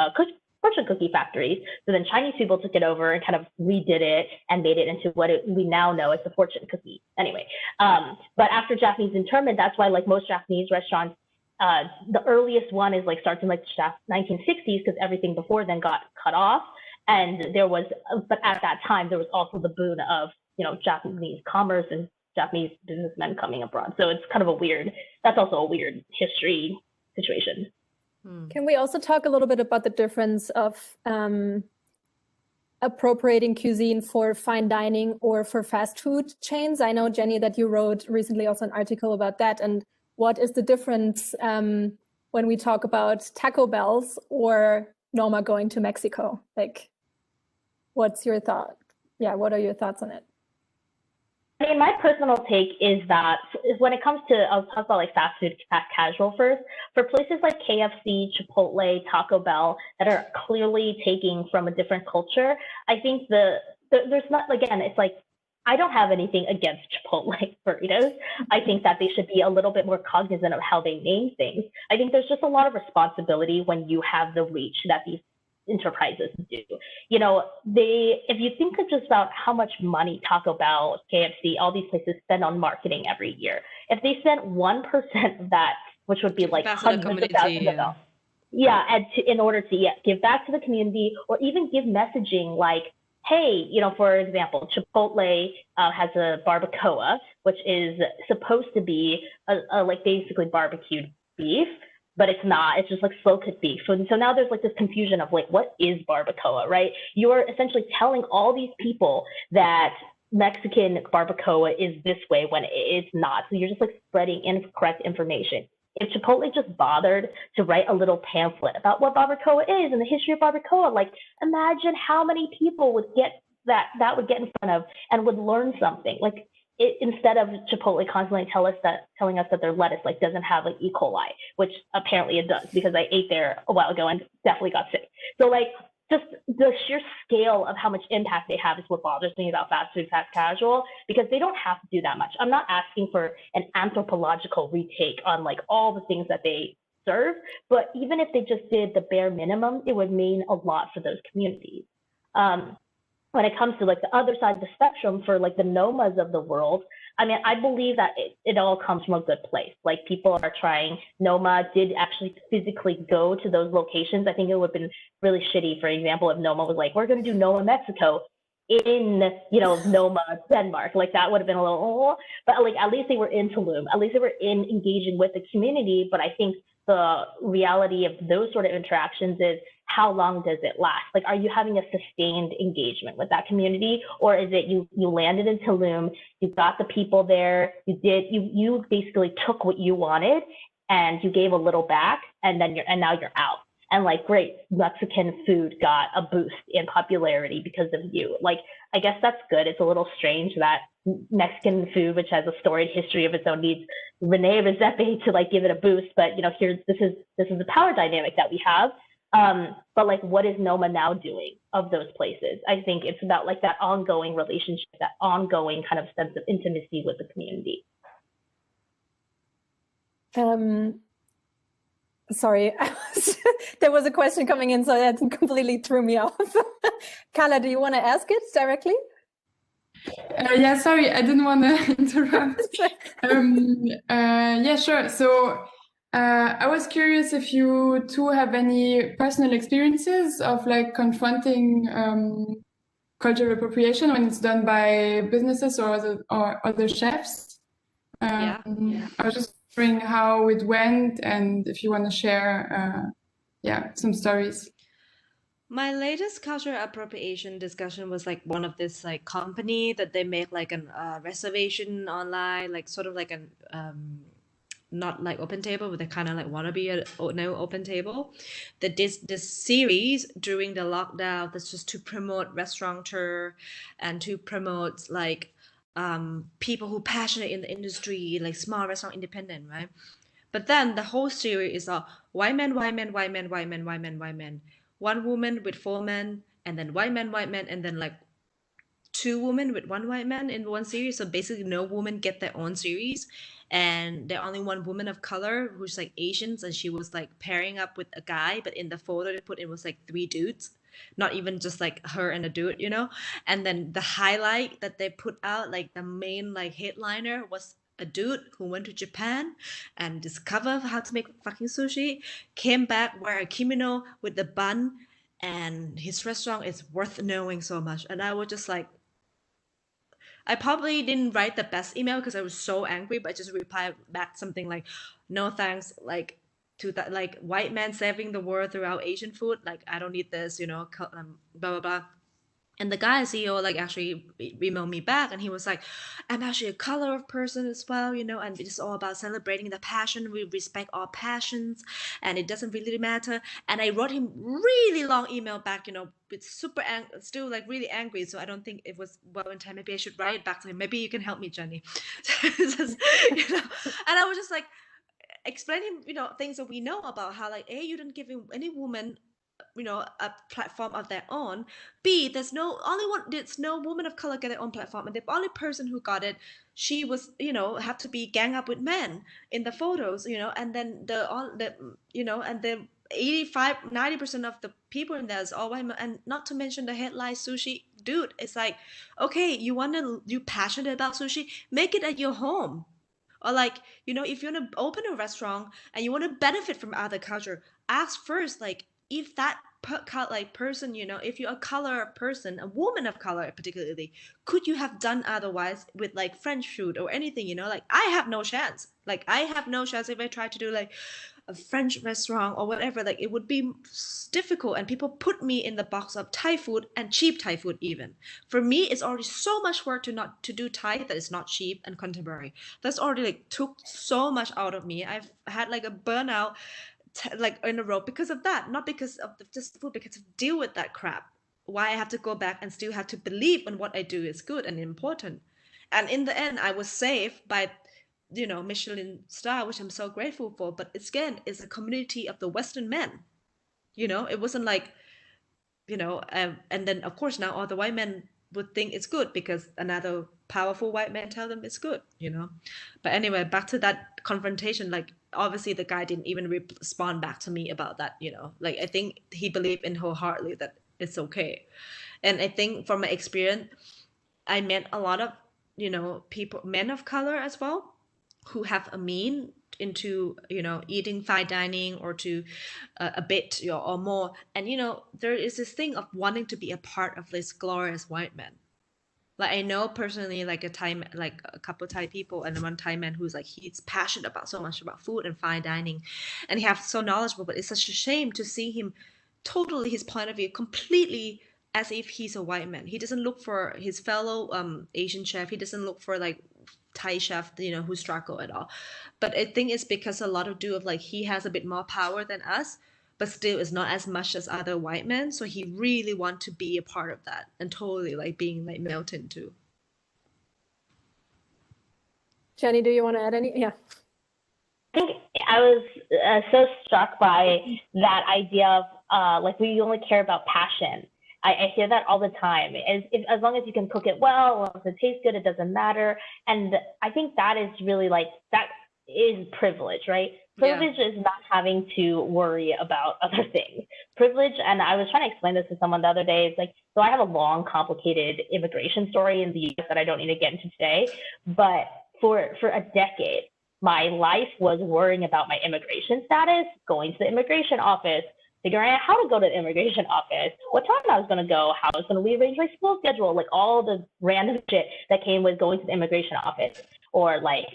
Speaker 2: fortune cookie factories. So then Chinese people took it over and kind of redid it and made it into what we now know as the fortune cookie. Anyway, but after Japanese internment, that's why most Japanese restaurants, the earliest one is starts in 1960s, because everything before then got cut off. And there was, but at that time, there was also the boon of, Japanese commerce and Japanese businessmen coming abroad. So it's kind of that's also a weird history situation.
Speaker 1: Can we also talk a little bit about the difference of appropriating cuisine for fine dining or for fast food chains? I know, Jenny, that you wrote recently also an article about that. And what is the difference when we talk about Taco Bells or Norma going to Mexico? What's your thought? Yeah, what are your thoughts on it?
Speaker 2: I mean, my personal take is that when it comes to, I'll talk about fast food, fast casual first. For places like KFC, Chipotle, Taco Bell that are clearly taking from a different culture, I think there's not, again, it's I don't have anything against Chipotle burritos. I think that they should be a little bit more cognizant of how they name things. I think there's just a lot of responsibility when you have the reach that these enterprises do. If you think of just about how much money Taco Bell, KFC, all these places spend on marketing every year, if they spent 1% of that, which would be hundreds of thousands of dollars, in order to give back to the community, or even give messaging hey, for example, Chipotle has a barbacoa, which is supposed to be basically barbecued beef, but it's not. It's just slow cooked beef. So now there's this confusion of what is barbacoa, right? You're essentially telling all these people that Mexican barbacoa is this way when it's not. So you're just spreading incorrect information. if Chipotle just bothered to write a little pamphlet about what barbacoa is and the history of barbacoa, like imagine how many people would get that would get in front of and would learn something. Like instead of Chipotle constantly telling us that their lettuce like doesn't have like E. coli, which apparently it does because I ate there a while ago and definitely got sick. So like just the sheer scale of how much impact they have is what bothers me about fast food, fast casual, because they don't have to do that much. I'm not asking for an anthropological retake on like all the things that they serve, but even if they just did the bare minimum, it would mean a lot for those communities. When it comes to like the other side of the spectrum for like the nomas of the world, I mean, I believe that it all comes from a good place. Like people are trying. Noma did actually physically go to those locations. I think it would have been really shitty, for example, if Noma was like, we're going to do Noma Mexico in, Noma Denmark. Like that would have been a little, but like at least they were in Tulum. At least they were in engaging with the community. But I think the reality of those sort of interactions is how long does it last? Like, are you having a sustained engagement with that community, or is it you landed in Tulum, you got the people there, you basically took what you wanted and you gave a little back, and now you're out. And like, great, Mexican food got a boost in popularity because of you. Like, I guess that's good. It's a little strange that Mexican food, which has a storied history of its own, needs Rene Redzepi to like give it a boost. But this is the power dynamic that we have. But like, what is Noma now doing of those places? I think it's about like that ongoing relationship, that ongoing kind of sense of intimacy with the community.
Speaker 1: Sorry, there was a question coming in, so that completely threw me off. Carla, do you want to ask it directly?
Speaker 4: Yeah, sorry, I didn't want to interrupt. Yeah, sure. So I was curious if you two have any personal experiences of like confronting cultural appropriation when it's done by businesses or other chefs.
Speaker 3: Yeah.
Speaker 4: I was just wondering how it went and if you want to share, some stories.
Speaker 3: My latest cultural appropriation discussion was like one of this like company that they make like an reservation online, like sort of like an not like open table, but they kind of like want to be a no open table. That this series during the lockdown that's just to promote restaurateur and to promote like people who passionate in the industry, like small restaurant independent, right? But then the whole series is white men, white men, white men, white men, white men, white men. One woman with 4 men, and then white men, and then like 2 women with 1 white man in one series. So basically no woman get their own series. And there only one woman of color who's like Asians, and she was like pairing up with a guy, but in the photo they put it was like 3 dudes. Not even just like her and a dude, And then the highlight that they put out, like the main like headliner was a dude who went to Japan and discovered how to make fucking sushi, came back, wear a kimono with the bun, and his restaurant is worth knowing so much. And I was just like, I probably didn't write the best email because I was so angry, but I just replied back something like, no thanks, like to that, like white man saving the world throughout Asian food. Like, I don't need this, blah, blah, blah. And the guy CEO like actually emailed me back, and he was like, I'm actually a color of person as well, and it's all about celebrating the passion. We respect all passions, and it doesn't really matter. And I wrote him really long email back, with still like really angry. So I don't think it was well in time. Maybe I should write it back to him. Maybe you can help me, Jenny. And I was just like explaining, things that we know about how like, A, you didn't give any woman a platform of their own. B, there's no woman of color get their own platform, and the only person who got it, she was had to be gang up with men in the photos, and then and the 85-90% of the people in there is all white men, and not to mention the headline sushi dude. It's like, okay, you passionate about sushi, make it at your home. Or like, if you want to open a restaurant and you want to benefit from other culture, ask first, like, if that person, if you're a color person, a woman of color particularly, could you have done otherwise with like French food or anything, like I have no chance. Like I have no chance if I try to do like a French restaurant or whatever. Like it would be difficult, and people put me in the box of Thai food and cheap Thai food. Even for me, it's already so much work to do Thai that is not cheap and contemporary. That's already like took so much out of me. I've had like a burnout like in a row because of that, not because of just food, because of deal with that crap. Why I have to go back and still have to believe in what I do is good and important. And in the end, I was saved by Michelin star, which I'm so grateful for. But again, it's a community of the Western men. It wasn't like, and then of course now all the white men would think it's good because another powerful white man tell them it's good. But anyway, back to that confrontation. Like obviously the guy didn't even respond back to me about that. Like I think he believed in wholeheartedly that it's okay. And I think from my experience, I met a lot of people, men of color as well, who have a mean into eating fine dining or to a bit or more. And there is this thing of wanting to be a part of this glorious white man. Like I know personally like a couple of Thai people and one Thai man who's like he's passionate about so much about food and fine dining, and he has so knowledgeable, but it's such a shame to see him totally his point of view completely as if he's a white man. He doesn't look for his fellow Asian chef. He doesn't look for like Thai chef, who struggle at all. But I think it's because a lot of do of like he has a bit more power than us, but still is not as much as other white men. So he really want to be a part of that and totally like being like melted into.
Speaker 1: Jenny, do you want to add any? Yeah.
Speaker 2: I think I was so struck by that idea of like we only care about passion. I hear that all the time. As long as you can cook it well, as long as it tastes good, it doesn't matter. And I think that is really like, that is privilege, right? Privilege is not having to worry about other things. Privilege, and I was trying to explain this to someone the other day, it's like, so I have a long, complicated immigration story in the US that I don't need to get into today, but for a decade, my life was worrying about my immigration status, going to the immigration office, figuring out how to go to the immigration office, what time I was going to go, how I was going to rearrange my school schedule, like all the random shit that came with going to the immigration office. Or like,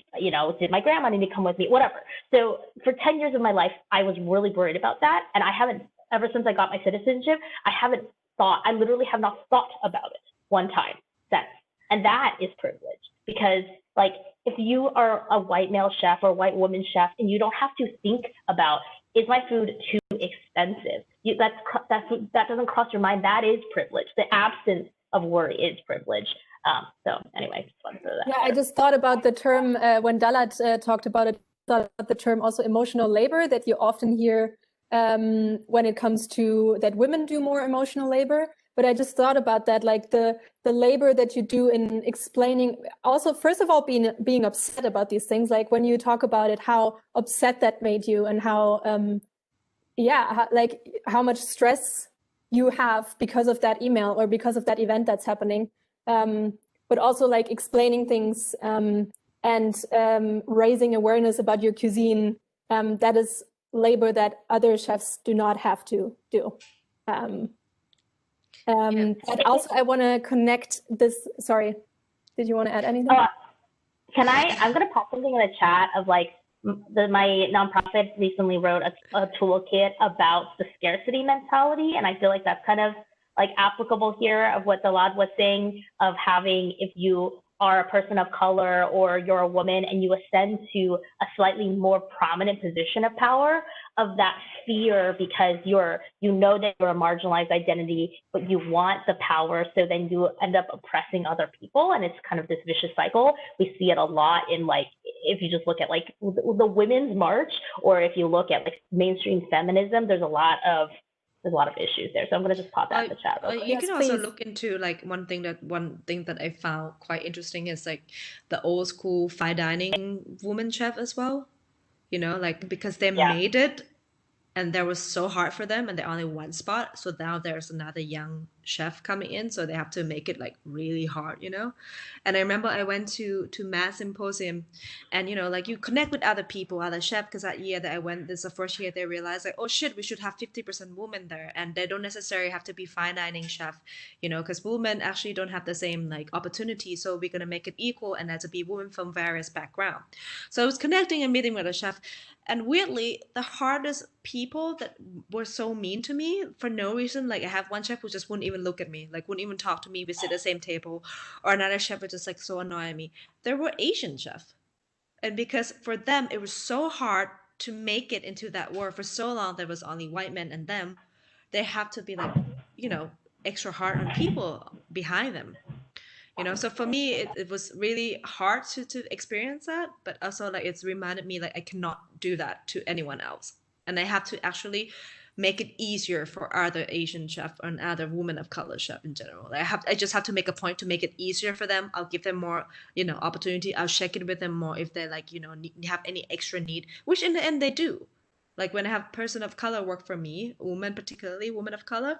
Speaker 2: did my grandma need to come with me, whatever. So for 10 years of my life, I was really worried about that. And I haven't, ever since I got my citizenship, I literally have not thought about it one time since. And that is privilege, because like, if you are a white male chef or a white woman chef and you don't have to think about, is my food too expensive? That doesn't cross your mind. That is privilege. The absence of worry is privilege. So anyway, just wanted to throw that.
Speaker 1: Yeah, I just thought about the term when Dalad talked about it. Thought about the term also emotional labor that you often hear when it comes to that women do more emotional labor. But I just thought about that, like the labor that you do in explaining, also, first of all, being upset about these things, like when you talk about it, how upset that made you and how, how much stress you have because of that email or because of that event that's happening. But also like explaining things and raising awareness about your cuisine. That is labor that other chefs do not have to do. But also I want to connect this. Sorry, did you want to add anything?
Speaker 2: I'm going to pop something in the chat of like my nonprofit recently wrote a toolkit about the scarcity mentality. And I feel like that's kind of like applicable here of what Dalad was saying, of having, if you are a person of color or you're a woman and you ascend to a slightly more prominent position of power, of that fear because you know that you're a marginalized identity, but you want the power, so then you end up oppressing other people, and it's kind of this vicious cycle. We see it a lot in, like, if you just look at like the Women's March, or if you look at like mainstream feminism, there's a lot of issues there. So I'm going to just pop that in the chat.
Speaker 3: You can also look into like one thing that I found quite interesting is like the old school fine dining woman chef as well. Like because they made it and there was so hard for them and they're only one spot. So now there's another young chef coming in, so they have to make it like really hard, And I remember I went to Mass Symposium, and like you connect with other people, other chefs, because that year that I went, this is the first year they realized like, oh shit, we should have 50% women there, and they don't necessarily have to be fine dining chef, because women actually don't have the same like opportunity, so we're gonna make it equal, and there to be women from various backgrounds. So I was connecting and meeting with a chef. And weirdly, the hardest people that were so mean to me for no reason, like I have one chef who just wouldn't even look at me, like wouldn't even talk to me. We sit at the same table, or another chef would just like so annoy me. There were Asian chefs, and because for them it was so hard to make it into that world for so long, there was only white men and them. They have to be like, extra hard on people behind them. So for me it was really hard to experience that, but also like it's reminded me like I cannot do that to anyone else, and I have to actually make it easier for other Asian chef and other women of color chef in general. I just have to make a point to make it easier for them. I'll give them more opportunity. I'll check it with them more if they like have any extra need, which in the end they do. Like when I have person of color work for me, women, particularly women of color,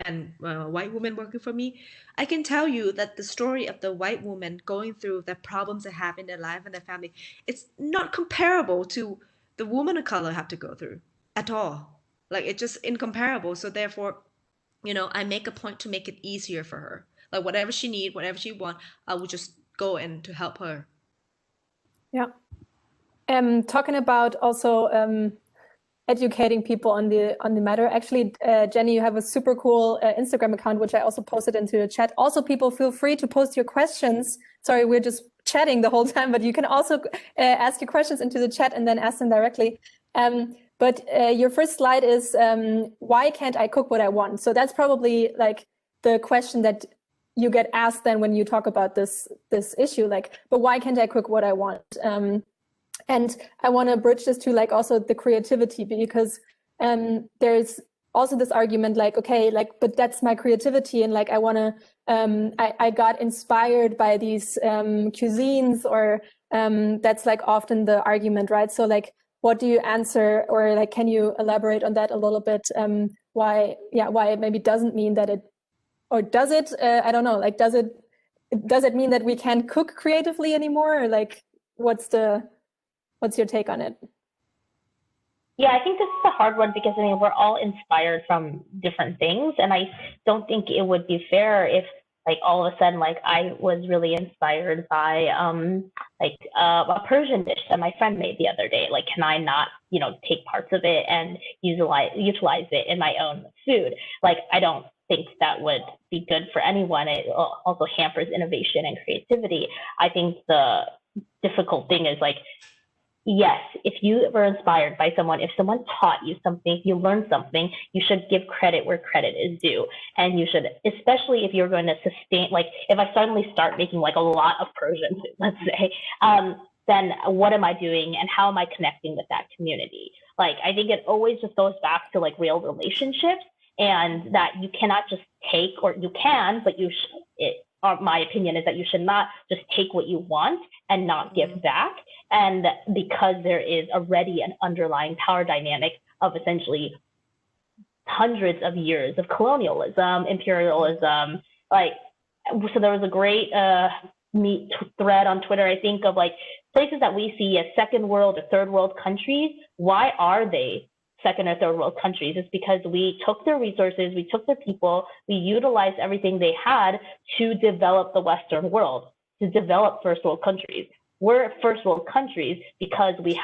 Speaker 3: and white women working for me, I can tell you that the story of the white woman going through the problems they have in their life and their family, it's not comparable to the woman of color have to go through at all. Like it's just incomparable. So therefore, I make a point to make it easier for her. Like whatever she need, whatever she want, I will just go in to help her.
Speaker 1: Yeah. Talking about also educating people on the matter. Actually, Jenny, you have a super cool Instagram account, which I also posted into the chat. Also, people feel free to post your questions. Sorry, we're just chatting the whole time, but you can also ask your questions into the chat and then ask them directly. But your first slide is, why can't I cook what I want? So that's probably like the question that you get asked then when you talk about this issue, like, but why can't I cook what I want? And I want to bridge this to like also the creativity, because there's also this argument like, okay, like, but that's my creativity, and like I want to, I got inspired by these cuisines, or that's like often the argument, right? So like, what do you answer, or like, can you elaborate on that a little bit? Why it maybe doesn't mean that it, or does it? I don't know. Like, does it mean that we can't cook creatively anymore, or like, what's your take on it?
Speaker 2: Yeah, I think this is a hard one because we're all inspired from different things, and I don't think it would be fair if like all of a sudden like I was really inspired by a Persian dish that my friend made the other day. Like, can I not take parts of it and utilize it in my own food? Like, I don't think that would be good for anyone. It also hampers innovation and creativity. I think the difficult thing is like, yes, if you were inspired by someone, if someone taught you something, if you learned something, you should give credit where credit is due. And you should, especially if you're going to sustain, like if I suddenly start making like a lot of Persian food, let's say, then what am I doing and how am I connecting with that community? Like, I think it always just goes back to like real relationships, and that you cannot just take, or you can, but my opinion is that you should not just take what you want and not give back. And because there is already an underlying power dynamic of essentially hundreds of years of colonialism, imperialism, like, so there was a great thread on Twitter, I think, of like places that we see as second world or third world countries. Why are they second or third world countries? It's because we took their resources, we took their people, we utilized everything they had to develop the Western world, to develop first world countries. We're first world countries because we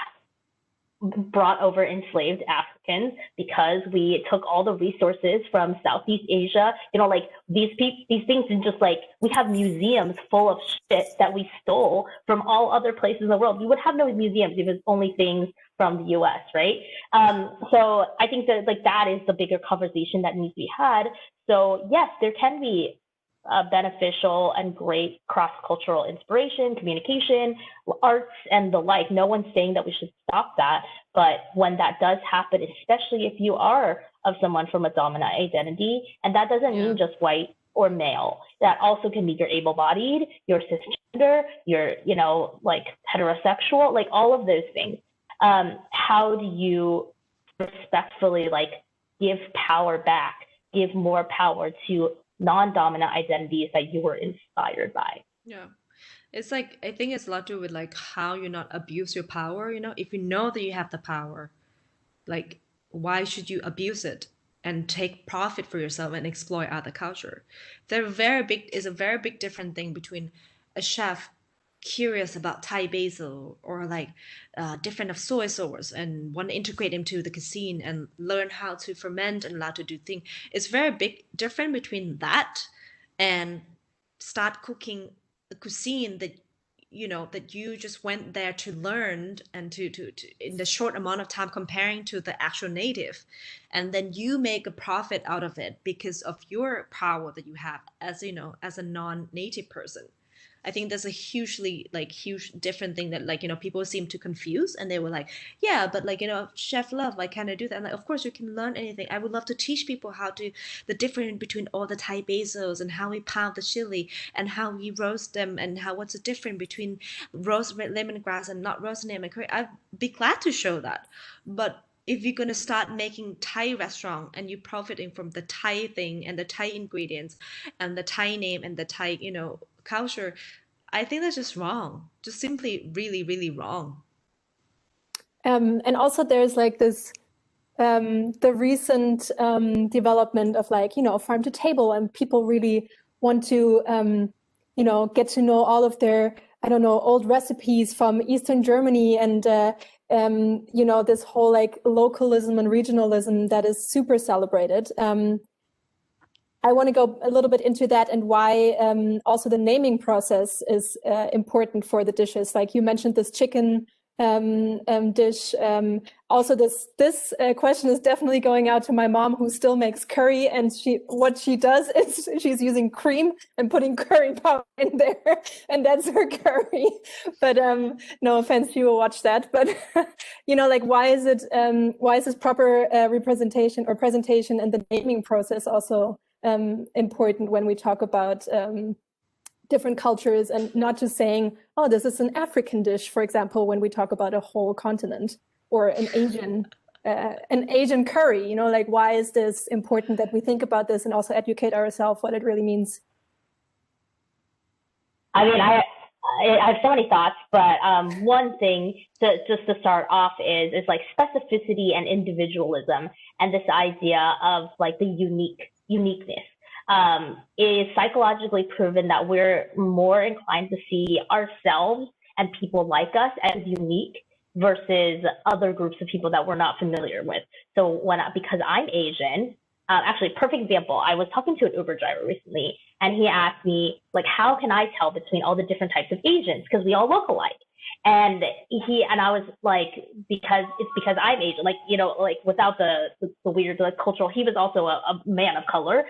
Speaker 2: brought over enslaved Africans, because we took all the resources from Southeast Asia. Like these things, and just like we have museums full of shit that we stole from all other places in the world. We would have no museums if it's only things from the US, right? So I think that like that is the bigger conversation that needs to be had. So yes, there can be beneficial and great cross-cultural inspiration, communication, arts, and the like. No one's saying that we should stop that. But when that does happen, especially if you are of someone from a dominant identity, and that doesn't mean just white or male, that also can be you're able-bodied, you're cisgender, you're, like heterosexual, like all of those things. How do you respectfully like give power back, give more power to non-dominant identities that you were inspired by.
Speaker 3: Yeah. It's like, I think it's a lot to do with like how you not abuse your power, if you know that you have the power, like why should you abuse it and take profit for yourself and exploit other culture? Is a very big different thing between a chef curious about Thai basil or like different of soy sauce and want to integrate into the cuisine and learn how to ferment and how to do things. It's very big different between that and start cooking the cuisine that that you just went there to learn and to in the short amount of time comparing to the actual native, and then you make a profit out of it because of your power that you have as as a non-native person. I think that's a huge different thing that people seem to confuse, and they were like, yeah, but chef love, why can't I do that? I'm like, of course you can learn anything. I would love to teach people how to the difference between all the Thai basils and how we pound the chili and how we roast them and what's the difference between roast lemongrass and not roast lemon curry. I'd be glad to show that. But if you're going to start making Thai restaurant and you're profiting from the Thai thing and the Thai ingredients and the Thai name and the Thai, culture, I think that's just wrong. Just simply really, really wrong.
Speaker 1: And also there's like this, the recent development of farm to table, and people really want to, get to know all of their, old recipes from Eastern Germany and, this whole like localism and regionalism that is super celebrated. I want to go a little bit into that and why also the naming process is important for the dishes. Like you mentioned this chicken dish. Also, this question is definitely going out to my mom, who still makes curry, and what she does is she's using cream and putting curry powder in there, and that's her curry. But no offense, she will watch that. But why is this proper representation or presentation and the naming process also important when we talk about different cultures, and not just saying, oh, this is an African dish, for example, when we talk about a whole continent, or an Asian curry, why is this important that we think about this and also educate ourselves what it really means?
Speaker 2: I mean, I have so many thoughts, but one thing just to start off is like specificity and individualism, and this idea of like the uniqueness. It is psychologically proven that we're more inclined to see ourselves and people like us as unique versus other groups of people that we're not familiar with. So because I'm Asian, actually, perfect example, I was talking to an Uber driver recently, and he asked me, like, how can I tell between all the different types of Asians? Because we all look alike. And I was like, because I'm Asian, without the weird cultural, he was also a man of color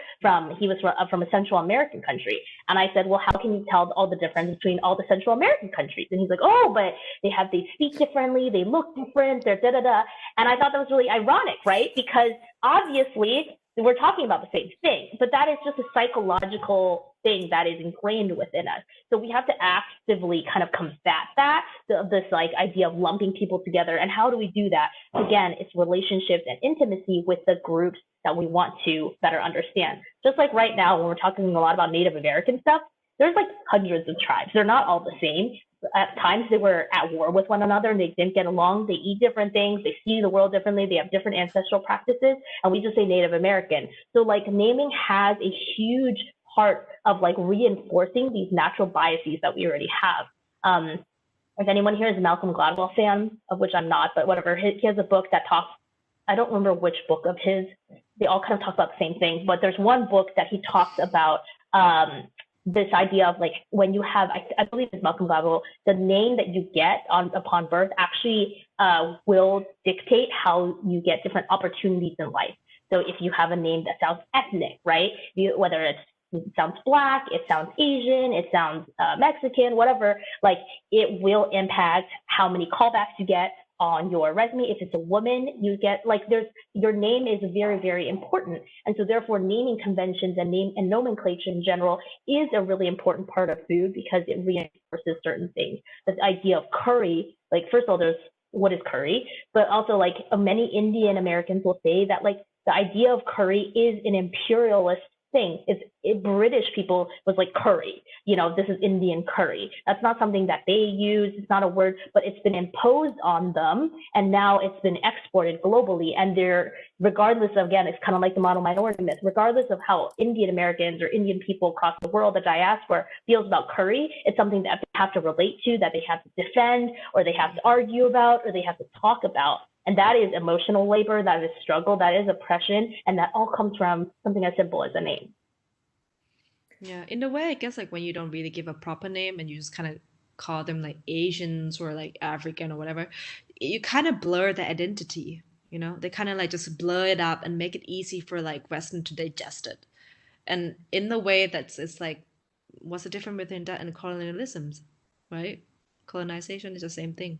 Speaker 2: he was from a Central American country. And I said, well, how can you tell all the difference between all the Central American countries? And he's like, oh, but they speak differently, they look different, they're da-da-da. And I thought that was really ironic, right? Because obviously we're talking about the same thing, but that is just a psychological thing that is ingrained within us. So we have to actively kind of combat this like idea of lumping people together. And how do we do that? Again, it's relationships and intimacy with the groups that we want to better understand. Just like right now, when we're talking a lot about Native American stuff, there's like hundreds of tribes. They're not all the same. At times they were at war with one another and they didn't get along. They eat different things. They see the world differently. They have different ancestral practices. And we just say Native American. So like naming has a huge part of like reinforcing these natural biases that we already have. If anyone here is a Malcolm Gladwell fan, of which I'm not, but whatever, he has a book that talks, I don't remember which book of his, they all kind of talk about the same thing, but there's one book that he talks about this idea of like when you have, I believe it's Malcolm Gladwell, the name that you get upon birth actually will dictate how you get different opportunities in life. So if you have a name that sounds ethnic, right? Whether it sounds Black, it sounds Asian, it sounds Mexican, whatever, like it will impact how many callbacks you get on your resume. If it's a woman, you get your name is very, very important. And so therefore naming conventions and name and nomenclature in general is a really important part of food because it reinforces certain things. This idea of curry, like first of all, there's what is curry, but also like many Indian Americans will say that like the idea of curry is an imperialist thing. British people was like curry. This is Indian curry. That's not something that they use. It's not a word, but it's been imposed on them, and now it's been exported globally. And regardless of, again, it's kind of like the model minority myth, regardless of how Indian Americans or Indian people across the world, the diaspora, feels about curry, it's something that they have to relate to, that they have to defend, or they have to argue about, or they have to talk about. And that is emotional labor, that is struggle, that is oppression, and that all comes from something as simple as a name.
Speaker 3: Yeah, in a way, I guess like when you don't really give a proper name and you just kind of call them like Asians or like African or whatever, you kind of blur the identity, They kind of like just blur it up and make it easy for like Western to digest it. And in the way it's like, what's the difference between that and colonialisms, right? Colonization is the same thing.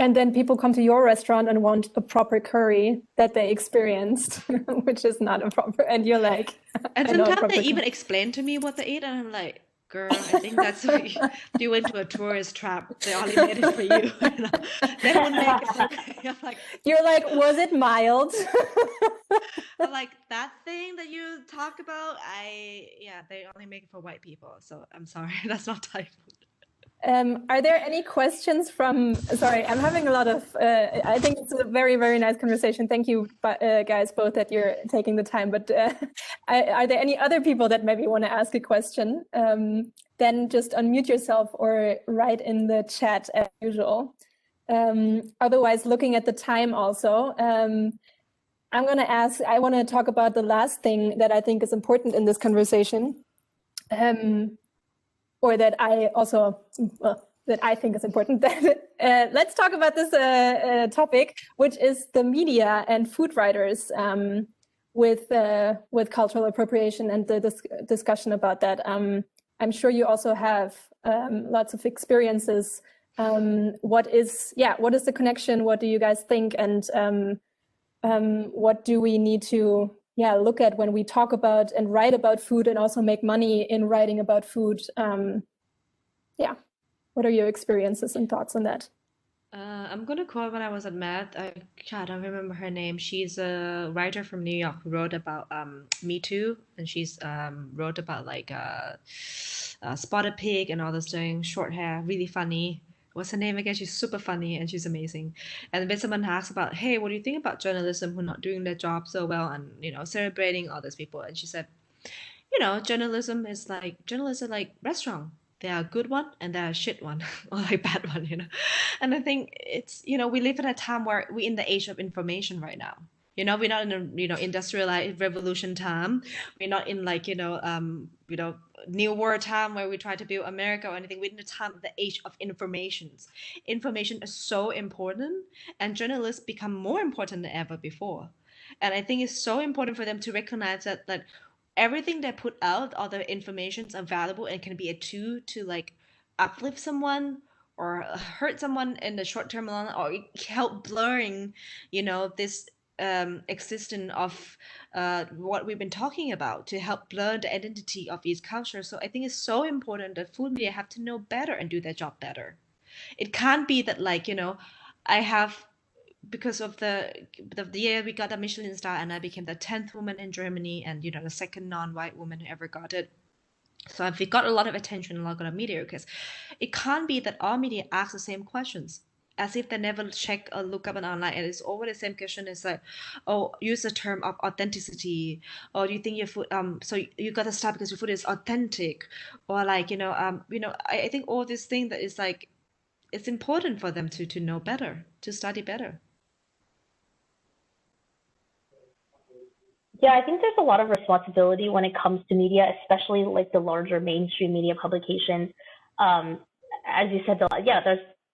Speaker 1: And then people come to your restaurant and want a proper curry that they experienced, which is not a proper, and you're like,
Speaker 3: and sometimes they even explain to me what they eat, and I'm like, girl, I think that's you went to a tourist trap. They only made it for you. They don't make it for I'm like,
Speaker 1: you're like, was it mild?
Speaker 3: I'm like, that thing that you talk about, they only make it for white people. So I'm sorry, that's not Thai food.
Speaker 1: Are there any questions sorry, I'm having a lot of, I think it's a very, very nice conversation. Thank you, guys, both that you're taking the time. But are there any other people that maybe want to ask a question? Then just unmute yourself or write in the chat as usual. Otherwise, looking at the time also, I'm going to I want to talk about the last thing that I think is important in this conversation. Or that I think is important. Let's talk about this topic, which is the media and food writers with cultural appropriation and the discussion about that. I'm sure you also have lots of experiences. What is the connection? What do you guys think? And what do we need to look at when we talk about and write about food and also make money in writing about food? What are your experiences and thoughts on that?
Speaker 3: I'm going to quote when I was at Math. I don't remember her name. She's a writer from New York who wrote about Me Too, and she's wrote about like Spotted Pig and all this thing, short hair, really funny. What's her name again? She's super funny and she's amazing. And then someone asks about, hey, what do you think about journalism who are not doing their job so well and, celebrating all these people? And she said, journalism are like restaurant. There are a good one and there are a shit one or like bad one, And I think it's, we live in a time where we're in the age of information right now. We're not in a, industrialized revolution time. We're not in like, New World time where we try to build America or anything. We're in the time of the age of informations. Information is so important, and journalists become more important than ever before. And I think it's so important for them to recognize that everything they put out, all the informations are valuable and can be a tool to like uplift someone or hurt someone in the short term or help blurring, this existence of what we've been talking about to help blur the identity of these cultures. So I think it's so important that food media have to know better and do their job better. It can't be that like, I have, because of the year we got a Michelin star and I became the 10th woman in Germany and, the second non-white woman who ever got it. So we got a lot of attention in a lot of media because it can't be that all media ask the same questions as if they never check or look up on online, and it's always the same question. It's like, oh, use the term of authenticity, or do you think your food so you got to start because your food is authentic, or like I think all this thing that is like, it's important for them to know better, to study better.
Speaker 2: Yeah, I think there's a lot of responsibility when it comes to media, especially like the larger mainstream media publications. As you said,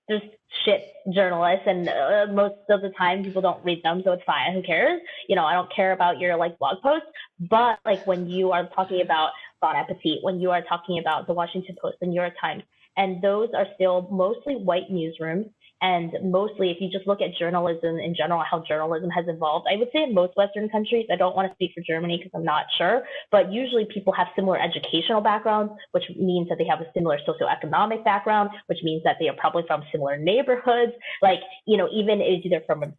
Speaker 2: there's shit journalists, and most of the time people don't read them, so it's fine. Who cares? I don't care about your like blog posts. But like when you are talking about Bon Appetit, when you are talking about the Washington Post, the New York Times, and those are still mostly white newsrooms. And mostly, if you just look at journalism in general, how journalism has evolved, I would say in most Western countries, I don't want to speak for Germany because I'm not sure, but usually people have similar educational backgrounds, which means that they have a similar socioeconomic background, which means that they are probably from similar neighborhoods. Like, even if they're from a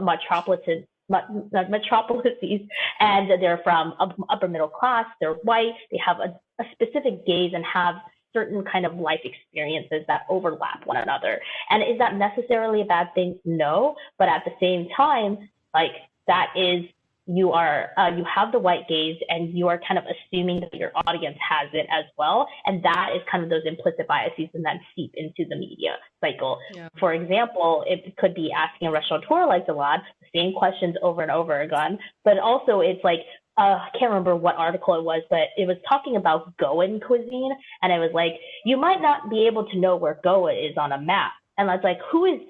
Speaker 2: metropolitan metropolises, and they're from upper middle class, they're white, they have a specific gaze and have certain kind of life experiences that overlap one another. And is that necessarily a bad thing? No, but at the same time, like that is, you have the white gaze and you are kind of assuming that your audience has it as well. And that is kind of those implicit biases and then seep into the media cycle. Yeah. For example, it could be asking a restaurateur like Dalad the same questions over and over again, but also it's like, I can't remember what article it was, but it was talking about Goan cuisine. And it was like, you might not be able to know where Goa is on a map. And it's like, who is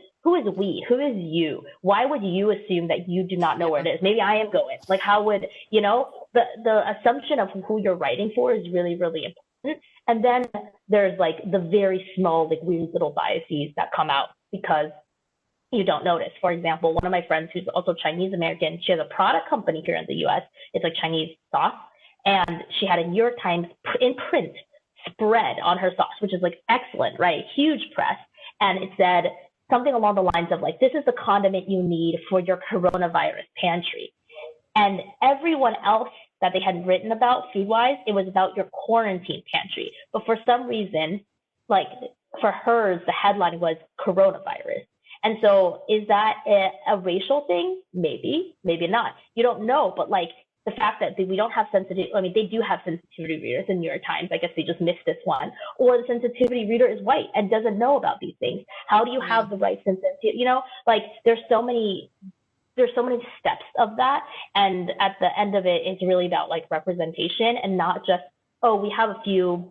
Speaker 2: we? Who is you? Why would you assume that you do not know where it is? Maybe I am Goan. Like, how would, the assumption of who you're writing for is really, really important. And then there's like the very small, like weird little biases that come out because you don't notice. For example, one of my friends who's also Chinese American, she has a product company here in the US. It's like Chinese sauce. And she had a New York Times in print spread on her sauce, which is like excellent, right? Huge press. And it said something along the lines of like, this is the condiment you need for your coronavirus pantry. And everyone else that they had written about food-wise, it was about your quarantine pantry. But for some reason, like for hers, the headline was coronavirus. And so is that a racial thing? Maybe, maybe not. You don't know, but like the fact that we don't have sensitivity, I mean, they do have sensitivity readers in New York Times. I guess they just missed this one. Or the sensitivity reader is white and doesn't know about these things. How do you have the right sensitivity? Like there's so many steps of that. And at the end of it, it's really about like representation and not just, oh, we have a few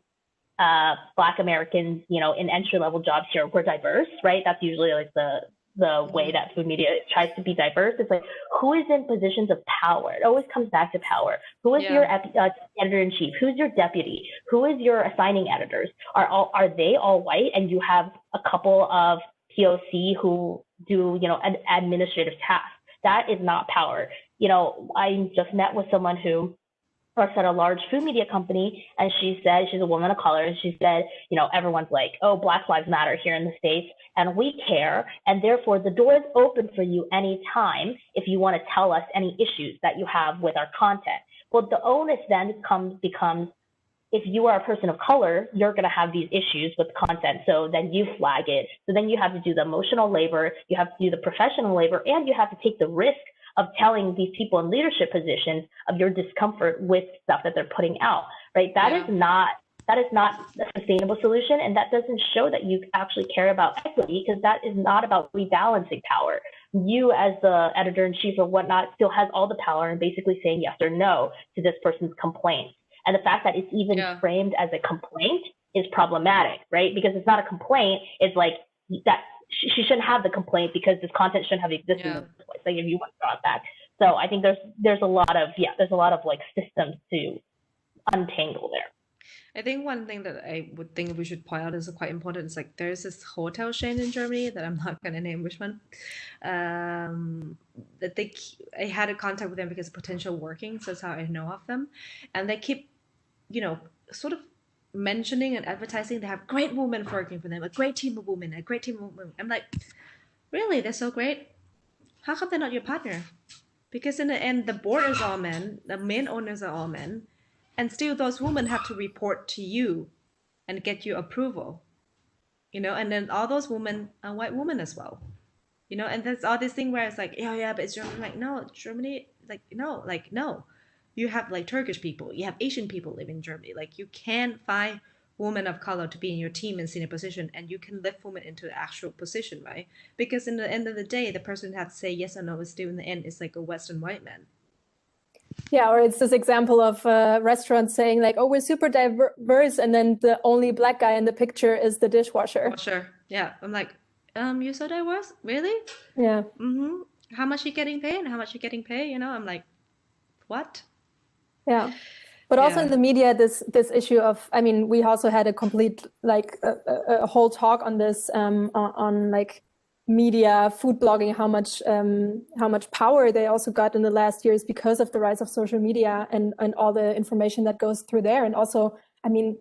Speaker 2: Black Americans, in entry-level jobs here, we're diverse, right? That's usually like the way that food media tries to be diverse. It's like, who is in positions of power? It always comes back to power. Who is your editor-in-chief? Who's your deputy? Who is your assigning editors? Are they all white? And you have a couple of POC who do, an administrative tasks. That is not power. I just met with someone who works at a large food media company, and she said, she's a woman of color, and she said, everyone's like, oh, Black Lives Matter here in the States, and we care, and therefore the door is open for you anytime if you want to tell us any issues that you have with our content. Well, the onus then becomes, if you are a person of color, you're going to have these issues with content. So then you flag it. So then you have to do the emotional labor, you have to do the professional labor, and you have to take the risk of telling these people in leadership positions of your discomfort with stuff that they're putting out, right? That is not a sustainable solution. And that doesn't show that you actually care about equity, because that is not about rebalancing power. You as the editor-in-chief or whatnot still has all the power and basically saying yes or no to this person's complaint. And the fact that it's even framed as a complaint is problematic, right? Because it's not a complaint. It's like that she shouldn't have the complaint because this content shouldn't have existed in the first place. Like if you want to draw it back. So I think there's a lot of like systems to untangle there.
Speaker 3: I think one thing that I would think we should point out is quite important. Is like there's this hotel chain in Germany that I'm not going to name which one. That I had a contact with them because of potential working. So that's how I know of them, and they keep, sort of mentioning and advertising they have great women working for them, a great team of women, a great team of women. I'm like, really? They're so great? How come they're not your partner? Because in the end, the board is all men, the main owners are all men, and still those women have to report to you and get your approval, and then all those women are white women as well, and there's all this thing where it's like, but it's Germany. Like, no, Germany, no. You have like Turkish people, you have Asian people living in Germany. Like you can find women of color to be in your team in senior position, and you can lift women into the actual position, right? Because in the end of the day, the person who has to say yes or no is still in the end is like a Western white man.
Speaker 1: Yeah, or it's this example of restaurants saying like, oh, we're super diverse, and then the only Black guy in the picture is the dishwasher.
Speaker 3: Sure. Yeah, I'm like, you're so diverse? Really?
Speaker 1: Yeah.
Speaker 3: Mm-hmm. How much you getting paid? How much you getting paid? I'm like, what?
Speaker 1: Yeah, but also in the media, this issue of, I mean, we also had a complete like a whole talk on this on like media, food blogging, how much power they also got in the last years because of the rise of social media and all the information that goes through there. And also, I mean,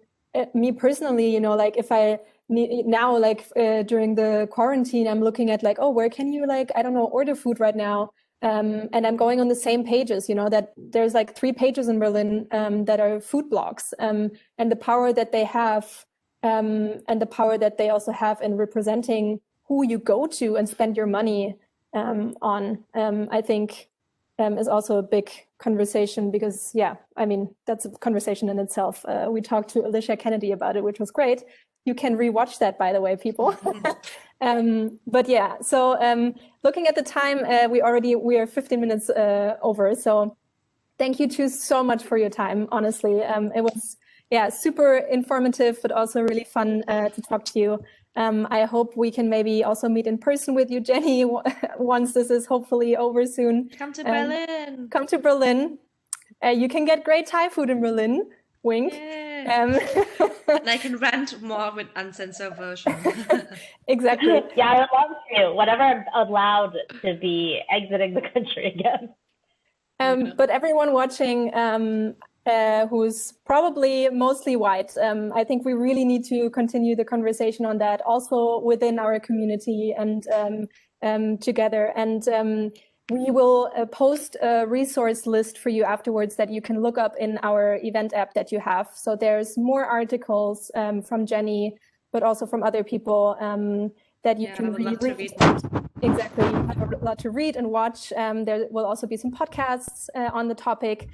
Speaker 1: me personally, like if I now like during the quarantine, I'm looking at like, oh, where can you like, I don't know, order food right now? And I'm going on the same pages, you know, that there's like 3 pages in Berlin that are food blogs, and the power that they have, and the power that they also have in representing who you go to and spend your money on, I think is also a big conversation, because, yeah, I mean, that's a conversation in itself. We talked to Alicia Kennedy about it, which was great. You can rewatch that, by the way, people. But yeah, so looking at the time, we are 15 minutes over. So thank you two so much for your time. Honestly, it was, yeah, super informative, but also really fun to talk to you. I hope we can maybe also meet in person with you, Jenny, once this is hopefully over soon.
Speaker 3: Come to Berlin.
Speaker 1: Come to Berlin. You can get great Thai food in Berlin. Wink.
Speaker 3: And I can rant more with uncensored version.
Speaker 1: Exactly.
Speaker 2: Yeah, I would love to. Whenever I'm allowed to be exiting the country again.
Speaker 1: But everyone watching who's probably mostly white, I think we really need to continue the conversation on that, also within our community and together. And we will post a resource list for you afterwards that you can look up in our event app that you have. So there's more articles from Jenny, but also from other people that you can read. Exactly, you have a lot to read and watch. There will also be some podcasts on the topic.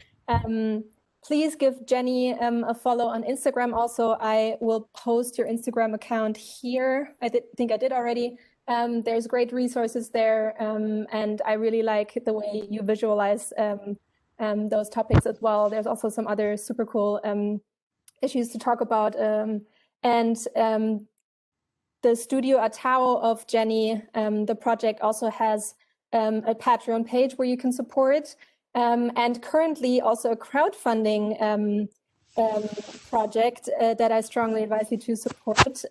Speaker 1: Please give Jenny a follow on Instagram. Also, I will post your Instagram account here. I think I did already. There's great resources there, and I really like the way you visualize those topics as well. There's also some other super cool issues to talk about, and the Studio Atao of Jenny, the project also has a Patreon page where you can support, and currently also a crowdfunding project that I strongly advise you to support.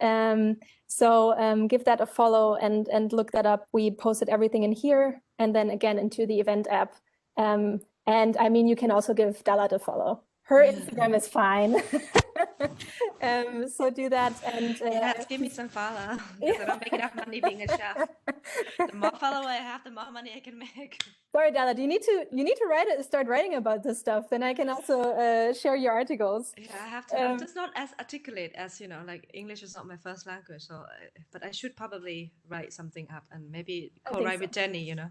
Speaker 1: So give that a follow and look that up. We posted everything in here and then again into the event app. And I mean, you can also give Dalad a follow. Her Instagram is fine. So do that. And
Speaker 3: yes, give me some follow, because I don't make enough money being a chef. The more follow I have, the more money I can make.
Speaker 1: Sorry, Dalad, you need to start writing about this stuff. Then I can also share your articles.
Speaker 3: Yeah, I have to. I'm just not as articulate as, you know, like English is not my first language. So, but I should probably write something up and maybe co-write with Jenny, you know.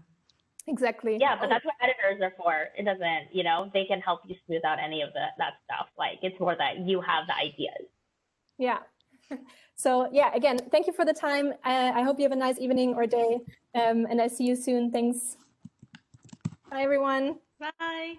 Speaker 1: Exactly.
Speaker 2: Yeah, but that's what editors are for. It doesn't, you know, they can help you smooth out any of that stuff. Like, it's more that you have the ideas.
Speaker 1: Yeah. So yeah, again, thank you for the time. I hope you have a nice evening or day, and I see you soon. Thanks. Bye, everyone.
Speaker 3: Bye.